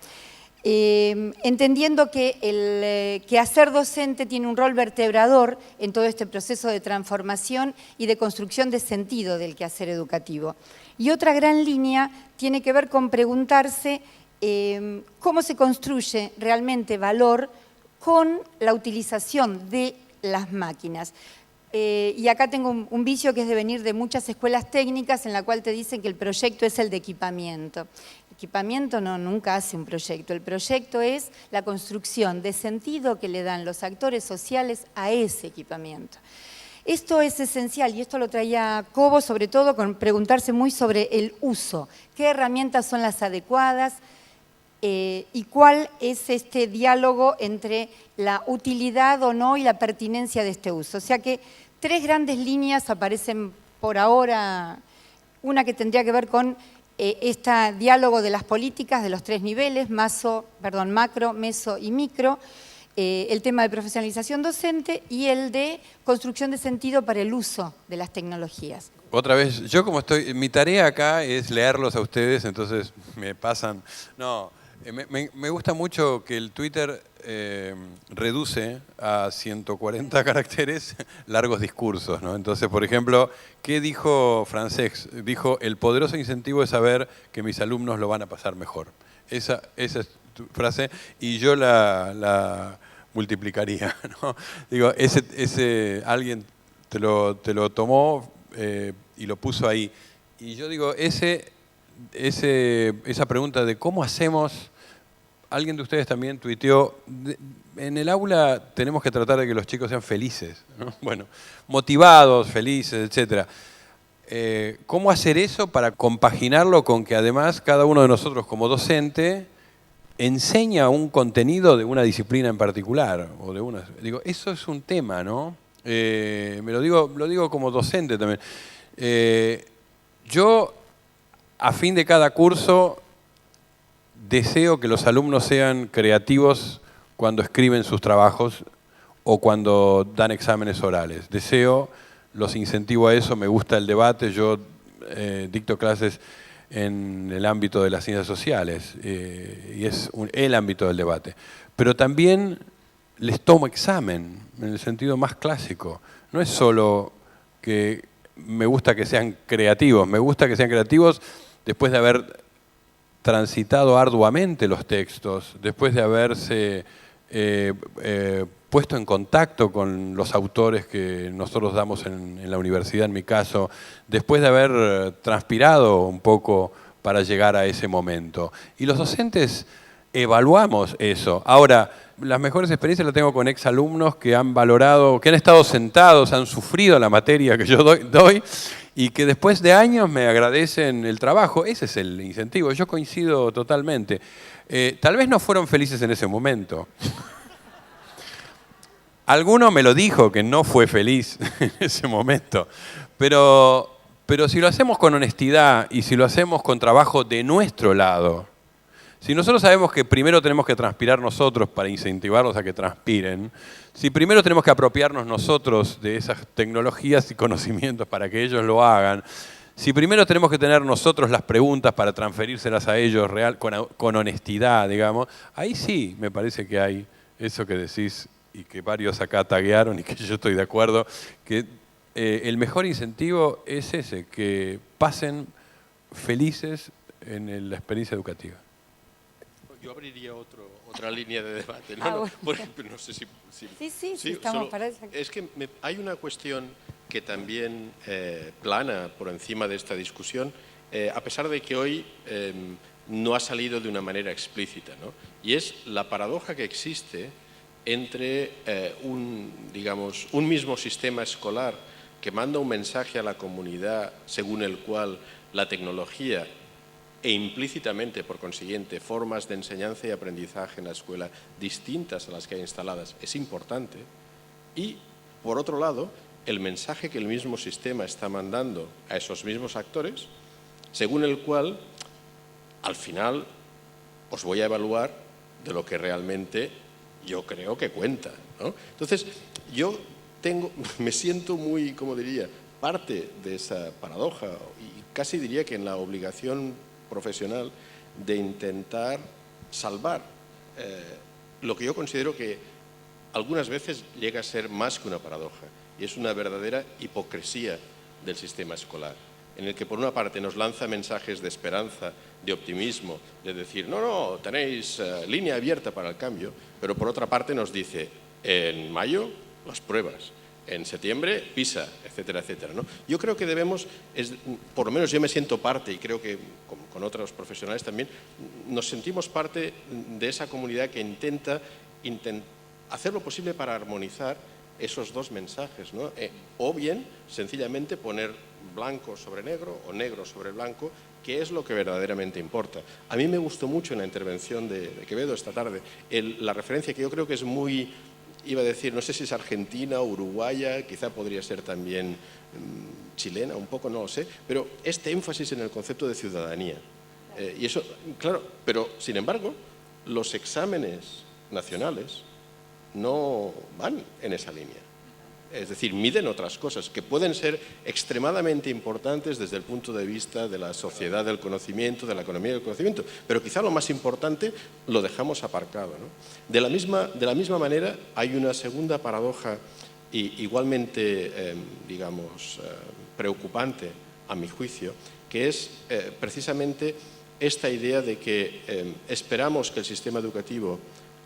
Entendiendo que el quehacer docente tiene un rol vertebrador en todo este proceso de transformación y de construcción de sentido del quehacer educativo. Y otra gran línea tiene que ver con preguntarse cómo se construye realmente valor con la utilización de las máquinas. Y acá tengo un vicio que es de venir de muchas escuelas técnicas en la cual te dicen que el proyecto es el de equipamiento. El equipamiento nunca hace un proyecto. El proyecto es la construcción de sentido que le dan los actores sociales a ese equipamiento. Esto es esencial y esto lo traía Cobo sobre todo con preguntarse muy sobre el uso. ¿Qué herramientas son las adecuadas? Y cuál es este diálogo entre la utilidad o no y la pertinencia de este uso. O sea que tres grandes líneas aparecen por ahora, una que tendría que ver con este diálogo de las políticas de los tres niveles, macro, meso y micro, el tema de profesionalización docente y el de construcción de sentido para el uso de las tecnologías. Otra vez, yo como estoy, mi tarea acá es leerlos a ustedes, entonces me pasan, no... Me gusta mucho que el Twitter reduce a 140 caracteres largos discursos, ¿no? Entonces, por ejemplo, ¿qué dijo Francés? Dijo, el poderoso incentivo es saber que mis alumnos lo van a pasar mejor. Esa es tu frase y yo la multiplicaría, ¿no? Digo, alguien te lo tomó y lo puso ahí. Y yo digo, esa pregunta de cómo hacemos, alguien de ustedes también tuiteó, en el aula tenemos que tratar de que los chicos sean felices, ¿no? Bueno, motivados, felices, etc. ¿Cómo hacer eso para compaginarlo con que además cada uno de nosotros como docente enseña un contenido de una disciplina en particular? Digo, eso es un tema, ¿no? Lo digo como docente también. Yo, a fin de cada curso, deseo que los alumnos sean creativos cuando escriben sus trabajos o cuando dan exámenes orales. Los incentivo a eso, me gusta el debate, yo dicto clases en el ámbito de las ciencias sociales y es el ámbito del debate. Pero también les tomo examen en el sentido más clásico. No es solo que me gusta que sean creativos, me gusta que sean creativos después de haber transitado arduamente los textos, después de haberse puesto en contacto con los autores que nosotros damos en la universidad, en mi caso, después de haber transpirado un poco para llegar a ese momento. Y los docentes evaluamos eso. Ahora, las mejores experiencias las tengo con exalumnos que han valorado, que han estado sentados, han sufrido la materia que yo doy y que después de años me agradecen el trabajo. Ese es el incentivo, yo coincido totalmente. Tal vez no fueron felices en ese momento. Alguno me lo dijo que no fue feliz en ese momento, pero si lo hacemos con honestidad y si lo hacemos con trabajo de nuestro lado, si nosotros sabemos que primero tenemos que transpirar nosotros para incentivarlos a que transpiren, si primero tenemos que apropiarnos nosotros de esas tecnologías y conocimientos para que ellos lo hagan, si primero tenemos que tener nosotros las preguntas para transferírselas a ellos con honestidad, digamos, ahí sí me parece que hay eso que decís y que varios acá taguearon y que yo estoy de acuerdo, que el mejor incentivo es ese, que pasen felices en la experiencia educativa. Yo abriría otra línea de debate. No, bueno. No sé si Sí, estamos para eso. Es que hay una cuestión que también plana por encima de esta discusión, a pesar de que hoy no ha salido de una manera explícita, ¿no? Y es la paradoja que existe entre un mismo sistema escolar que manda un mensaje a la comunidad según el cual la tecnología e implícitamente, por consiguiente, formas de enseñanza y aprendizaje en la escuela distintas a las que hay instaladas es importante, y Por otro lado, el mensaje que el mismo sistema está mandando a esos mismos actores, según el cual, al final, os voy a evaluar de lo que realmente yo creo que cuenta, ¿no? Entonces, yo me siento muy, como diría, parte de esa paradoja y casi diría que en la obligación profesional de intentar salvar lo que yo considero que algunas veces llega a ser más que una paradoja y es una verdadera hipocresía del sistema escolar, en el que por una parte nos lanza mensajes de esperanza, de optimismo, de decir, no, tenéis línea abierta para el cambio, pero por otra parte nos dice, en mayo las pruebas, en septiembre PISA, etcétera, etcétera, ¿no? Yo creo que debemos, por lo menos yo me siento parte y creo que con otros profesionales también, nos sentimos parte de esa comunidad que intenta hacer lo posible para armonizar esos dos mensajes, ¿no? O bien, sencillamente, poner blanco sobre negro o negro sobre blanco, que es lo que verdaderamente importa. A mí me gustó mucho en la intervención de Quevedo esta tarde la referencia que yo creo que es muy, iba a decir, no sé si es argentina o uruguaya, quizá podría ser también chilena, un poco, no lo sé, pero este énfasis en el concepto de ciudadanía. Y eso, claro, pero sin embargo, los exámenes nacionales no van en esa línea. Es decir, miden otras cosas que pueden ser extremadamente importantes desde el punto de vista de la sociedad del conocimiento, de la economía del conocimiento, pero quizá lo más importante lo dejamos aparcado, ¿no? De la misma manera, hay una segunda paradoja igualmente, digamos, preocupante a mi juicio, que es precisamente esta idea de que esperamos que el sistema educativo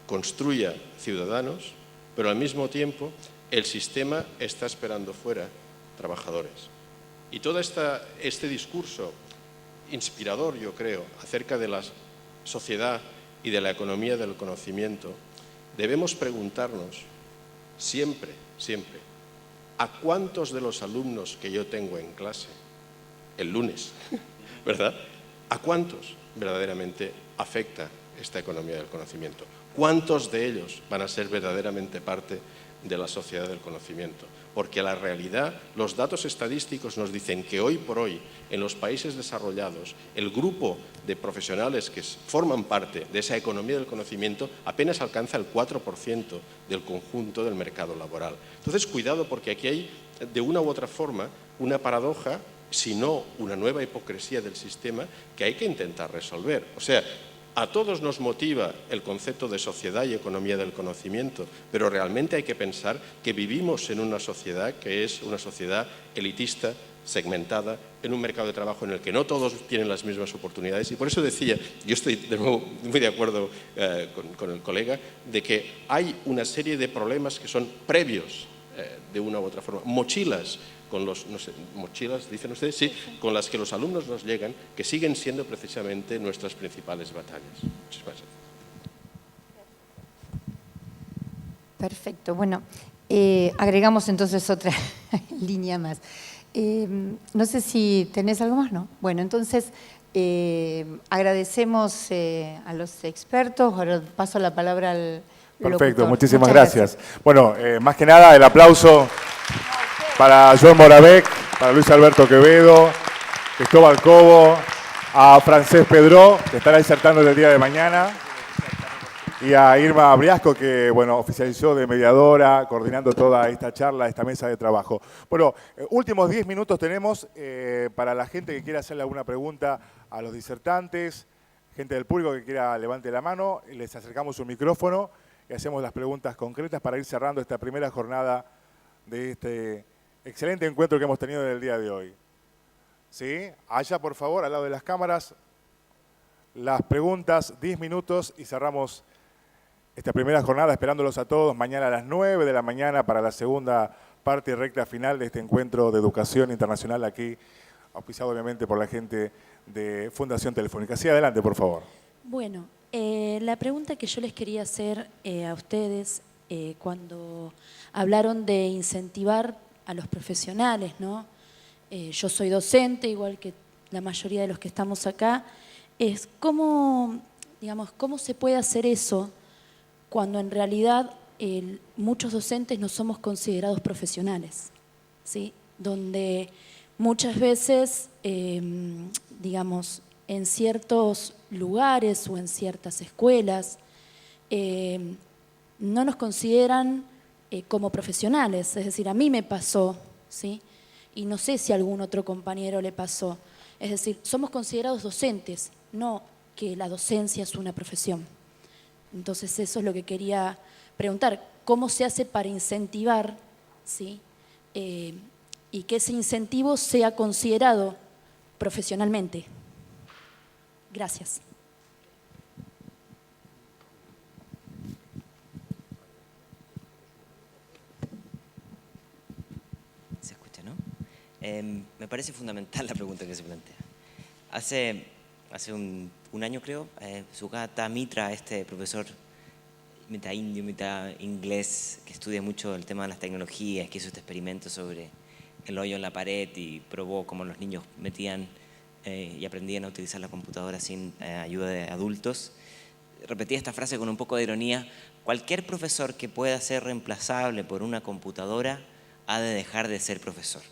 construya ciudadanos, pero al mismo tiempo el sistema está esperando fuera trabajadores. Y todo este discurso inspirador, yo creo, acerca de la sociedad y de la economía del conocimiento, debemos preguntarnos siempre, ¿a cuántos de los alumnos que yo tengo en clase el lunes, ¿verdad? ¿A cuántos verdaderamente afecta esta economía del conocimiento? ¿Cuántos de ellos van a ser verdaderamente parte de la sociedad del conocimiento? Porque la realidad, los datos estadísticos nos dicen que hoy por hoy, en los países desarrollados, el grupo de profesionales que forman parte de esa economía del conocimiento apenas alcanza el 4% del conjunto del mercado laboral. Entonces, cuidado, porque aquí hay, de una u otra forma, una paradoja, si no una nueva hipocresía del sistema que hay que intentar resolver. O sea, a todos nos motiva el concepto de sociedad y economía del conocimiento, pero realmente hay que pensar que vivimos en una sociedad que es una sociedad elitista, segmentada, en un mercado de trabajo en el que no todos tienen las mismas oportunidades. Y por eso decía, yo estoy de nuevo muy de acuerdo con el colega, de que hay una serie de problemas que son previos, de una u otra forma, mochilas, con los, no sé, mochilas, dicen ustedes, sí, con las que los alumnos nos llegan, que siguen siendo precisamente nuestras principales batallas. Muchísimas gracias. Perfecto. Bueno, agregamos entonces otra línea más. No sé si tenés algo más, ¿no? Bueno, entonces agradecemos a los expertos. Ahora paso la palabra al Perfecto, locutor. muchísimas Muchas gracias. Bueno, más que nada el aplauso para John Moravec, para Luis Alberto Quevedo, Cristóbal Cobo, a Francés Pedró, que estará disertando el día de mañana, y a Irma Briasco, que bueno, oficializó de mediadora, coordinando toda esta charla, esta mesa de trabajo. Bueno, últimos 10 minutos tenemos para la gente que quiera hacerle alguna pregunta a los disertantes, gente del público que quiera levante la mano, les acercamos un micrófono y hacemos las preguntas concretas para ir cerrando esta primera jornada de este excelente encuentro que hemos tenido en el día de hoy. ¿Sí? Allá, por favor, al lado de las cámaras, las preguntas, 10 minutos y cerramos esta primera jornada esperándolos a todos mañana a las 9 de la mañana para la segunda parte y recta final de este encuentro de educación internacional aquí, auspiciado obviamente por la gente de Fundación Telefónica. Sí, adelante, por favor. Bueno, la pregunta que yo les quería hacer a ustedes cuando hablaron de incentivar a los profesionales, ¿no? Yo soy docente, igual que la mayoría de los que estamos acá, es cómo, digamos, cómo se puede hacer eso cuando en realidad muchos docentes no somos considerados profesionales, ¿sí? Donde muchas veces, digamos, en ciertos lugares o en ciertas escuelas, no nos consideran como profesionales. Es decir, a mí me pasó, ¿sí? Y no sé si a algún otro compañero le pasó. Es decir, somos considerados docentes, no que la docencia es una profesión. Entonces eso es lo que quería preguntar. ¿Cómo se hace para incentivar, ¿sí? Y que ese incentivo sea considerado profesionalmente? Gracias. ¿Se escucha, no? Me parece fundamental la pregunta que se plantea. Hace un año, creo, Sugata Mitra, este profesor mitad indio, mitad inglés, que estudia mucho el tema de las tecnologías, que hizo este experimento sobre el hoyo en la pared y probó cómo los niños metían y aprendían a utilizar la computadora sin ayuda de adultos. Repetía esta frase con un poco de ironía: cualquier profesor que pueda ser reemplazable por una computadora ha de dejar de ser profesor.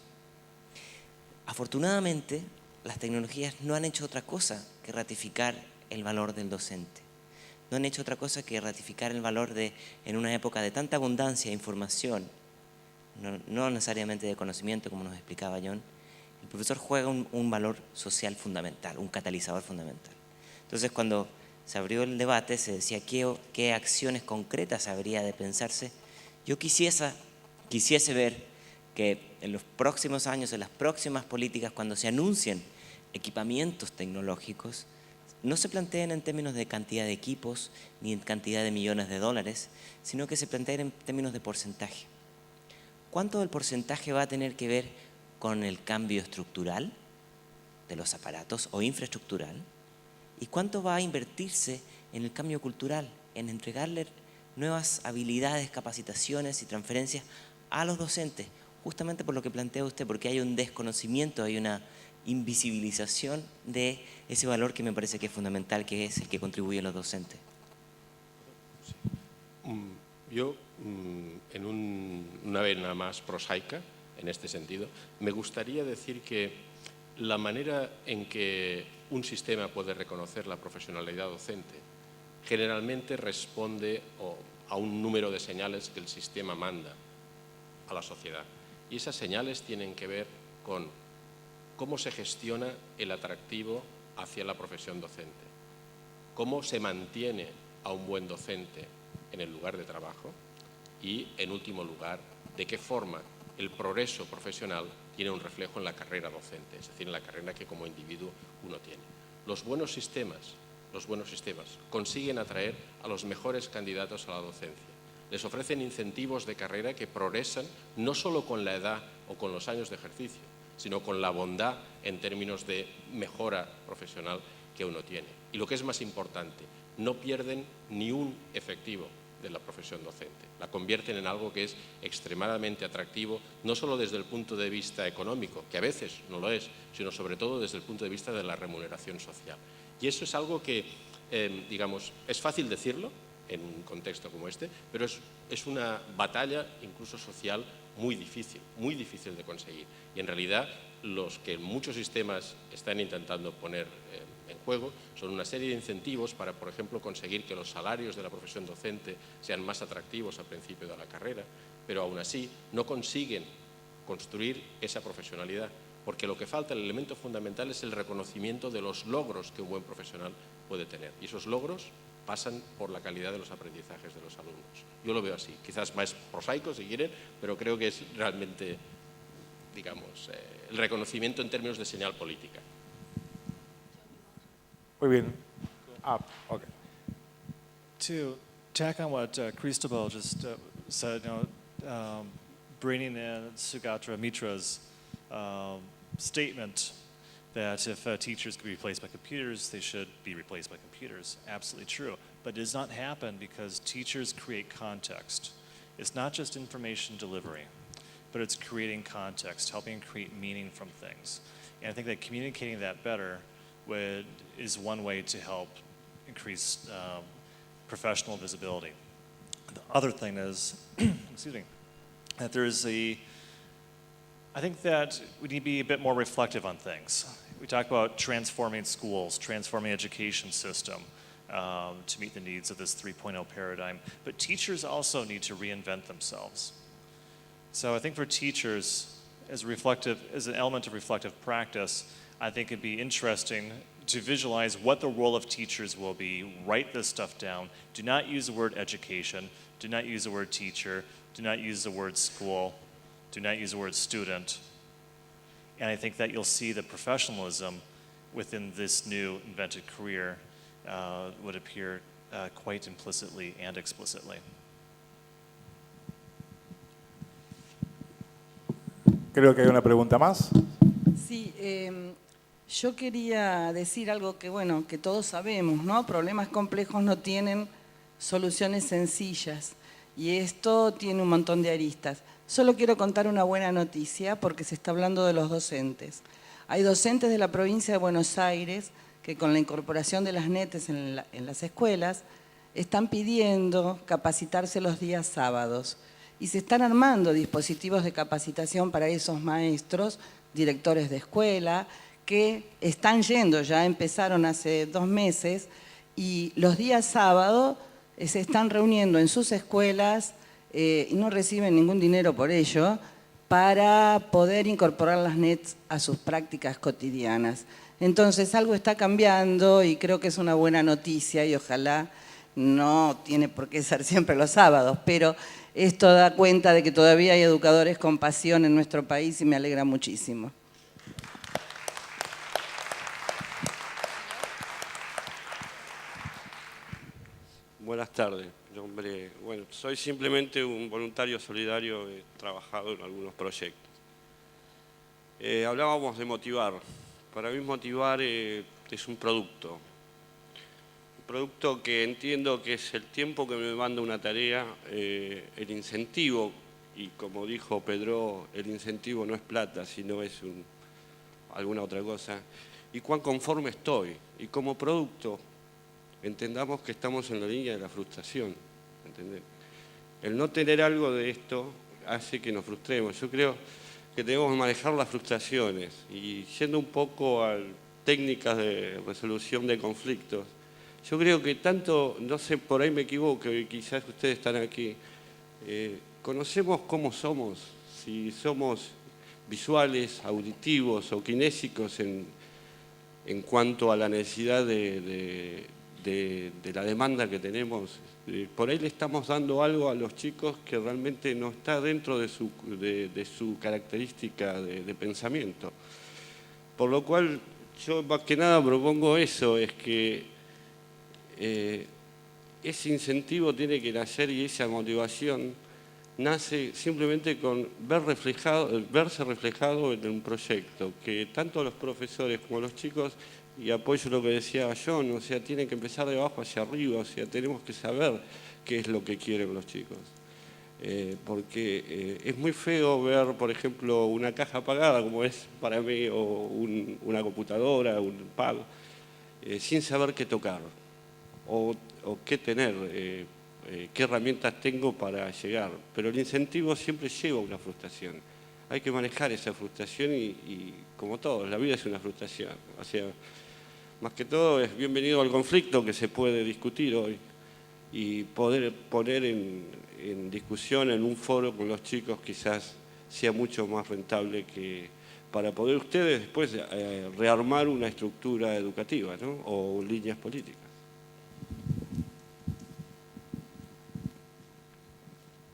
Afortunadamente, las tecnologías no han hecho otra cosa que ratificar el valor del docente. No han hecho otra cosa que ratificar el valor de, en una época de tanta abundancia de información, no necesariamente de conocimiento, como nos explicaba John, el profesor juega un valor social fundamental, un catalizador fundamental. Entonces, cuando se abrió el debate, se decía qué acciones concretas habría de pensarse. Yo quisiese ver que en los próximos años, en las próximas políticas, cuando se anuncien equipamientos tecnológicos, no se planteen en términos de cantidad de equipos ni en cantidad de millones de dólares, sino que se planteen en términos de porcentaje. ¿Cuánto del porcentaje va a tener que ver con el cambio estructural de los aparatos o infraestructural? ¿Y cuánto va a invertirse en el cambio cultural, en entregarle nuevas habilidades, capacitaciones y transferencias a los docentes? Justamente por lo que plantea usted, porque hay un desconocimiento, hay una invisibilización de ese valor que me parece que es fundamental, que es el que contribuyen los docentes. Yo, en una vena más prosaica, en este sentido, me gustaría decir que la manera en que un sistema puede reconocer la profesionalidad docente generalmente responde a un número de señales que el sistema manda a la sociedad. Y esas señales tienen que ver con cómo se gestiona el atractivo hacia la profesión docente, cómo se mantiene a un buen docente en el lugar de trabajo y, en último lugar, de qué forma el progreso profesional tiene un reflejo en la carrera docente, es decir, en la carrera que como individuo uno tiene. Los buenos sistemas consiguen atraer a los mejores candidatos a la docencia. Les ofrecen incentivos de carrera que progresan no solo con la edad o con los años de ejercicio, sino con la bondad en términos de mejora profesional que uno tiene. Y lo que es más importante, no pierden ni un efectivo de la profesión docente. La convierten en algo que es extremadamente atractivo, no solo desde el punto de vista económico, que a veces no lo es, sino sobre todo desde el punto de vista de la remuneración social. Y eso es algo que, digamos, es fácil decirlo en un contexto como este, pero es una batalla incluso social muy difícil de conseguir. Y en realidad los que muchos sistemas están intentando poner en juego son una serie de incentivos para, por ejemplo, conseguir que los salarios de la profesión docente sean más atractivos al principio de la carrera, pero aún así no consiguen construir esa profesionalidad, porque lo que falta, el elemento fundamental, es el reconocimiento de los logros que un buen profesional puede tener. Y esos logros pasan por la calidad de los aprendizajes de los alumnos. Yo lo veo así, quizás más prosaico si quieren, pero creo que es realmente, digamos, el reconocimiento en términos de señal política. Muy bien. Okay. To tack on what Cristobal just said, bringing in Sugata Mitra's statement that if teachers could be replaced by computers, they should be replaced by computers. Absolutely true. But it does not happen because teachers create context. It's not just information delivery, but it's creating context, helping create meaning from things. And I think that communicating that better is one way to help increase professional visibility. The other thing is, excuse me, that I think that we need to be a bit more reflective on things. We talk about transforming schools, transforming education system to meet the needs of this 3.0 paradigm, but teachers also need to reinvent themselves. So I think for teachers, as an element of reflective practice, I think it'd be interesting to visualize what the role of teachers will be, write this stuff down, do not use the word education, do not use the word teacher, do not use the word school, do not use the word student. And I think that you'll see the professionalism within this new invented career would appear quite implicitly and explicitly. Creo que hay una pregunta más. Sí, yo quería decir algo que, bueno, que todos sabemos, ¿no? Problemas complejos no tienen soluciones sencillas y esto tiene un montón de aristas. Solo quiero contar una buena noticia porque se está hablando de los docentes. Hay docentes de la provincia de Buenos Aires que con la incorporación de las NETES en las escuelas están pidiendo capacitarse los días sábados. Y se están armando dispositivos de capacitación para esos maestros, directores de escuela, que están yendo, ya empezaron hace 2 meses, y los días sábados se están reuniendo en sus escuelas y no reciben ningún dinero por ello, para poder incorporar las NETs a sus prácticas cotidianas. Entonces algo está cambiando y creo que es una buena noticia y ojalá no tiene por qué ser siempre los sábados, pero esto da cuenta de que todavía hay educadores con pasión en nuestro país y me alegra muchísimo. Buenas tardes. Bueno, soy simplemente un voluntario solidario, he trabajado en algunos proyectos. Hablábamos de motivar. Para mí motivar es un producto. Producto que entiendo que es el tiempo que me manda una tarea, el incentivo, y como dijo Pedro, el incentivo no es plata, sino es alguna otra cosa, y cuán conforme estoy. Y como producto, entendamos que estamos en la línea de la frustración, ¿entendés? El no tener algo de esto hace que nos frustremos. Yo creo que debemos manejar las frustraciones, y yendo un poco a técnicas de resolución de conflictos, yo creo que tanto, no sé, por ahí me equivoco, y quizás ustedes están aquí, conocemos cómo somos, si somos visuales, auditivos o kinésicos en cuanto a la necesidad de la demanda que tenemos. Por ahí le estamos dando algo a los chicos que realmente no está dentro de su característica de pensamiento. Por lo cual, yo más que nada propongo eso, es que ese incentivo tiene que nacer y esa motivación nace simplemente con verse reflejado en un proyecto, que tanto los profesores como los chicos, y apoyo lo que decía John, o sea, tienen que empezar de abajo hacia arriba, o sea, tenemos que saber qué es lo que quieren los chicos. Porque es muy feo ver, por ejemplo, una caja apagada, como es para mí, o una computadora, un pad, sin saber qué tocar. O qué tener, qué herramientas tengo para llegar. Pero el incentivo siempre lleva a una frustración. Hay que manejar esa frustración y como todo, la vida es una frustración. O sea, más que todo es bienvenido al conflicto que se puede discutir hoy y poder poner en discusión en un foro con los chicos quizás sea mucho más rentable que para poder ustedes después rearmar una estructura educativa, ¿no? O líneas políticas.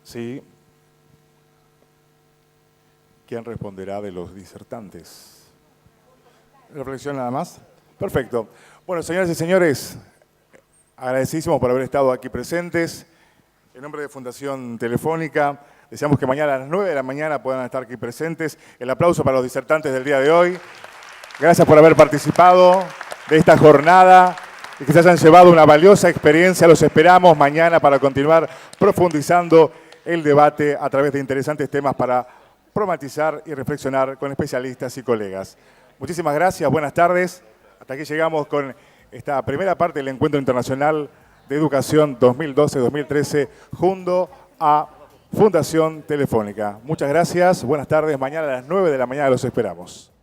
Sí. ¿Quién responderá de los disertantes? ¿Reflexión nada más? Perfecto. Bueno, señoras y señores, agradecidísimos por haber estado aquí presentes. En nombre de Fundación Telefónica, deseamos que mañana a las 9 de la mañana puedan estar aquí presentes. El aplauso para los disertantes del día de hoy. Gracias por haber participado de esta jornada y que se hayan llevado una valiosa experiencia. Los esperamos mañana para continuar profundizando el debate a través de interesantes temas para problematizar y reflexionar con especialistas y colegas. Muchísimas gracias, buenas tardes. Hasta aquí llegamos con esta primera parte del Encuentro Internacional de Educación 2012-2013 junto a Fundación Telefónica. Muchas gracias, buenas tardes. Mañana a las 9 de la mañana los esperamos.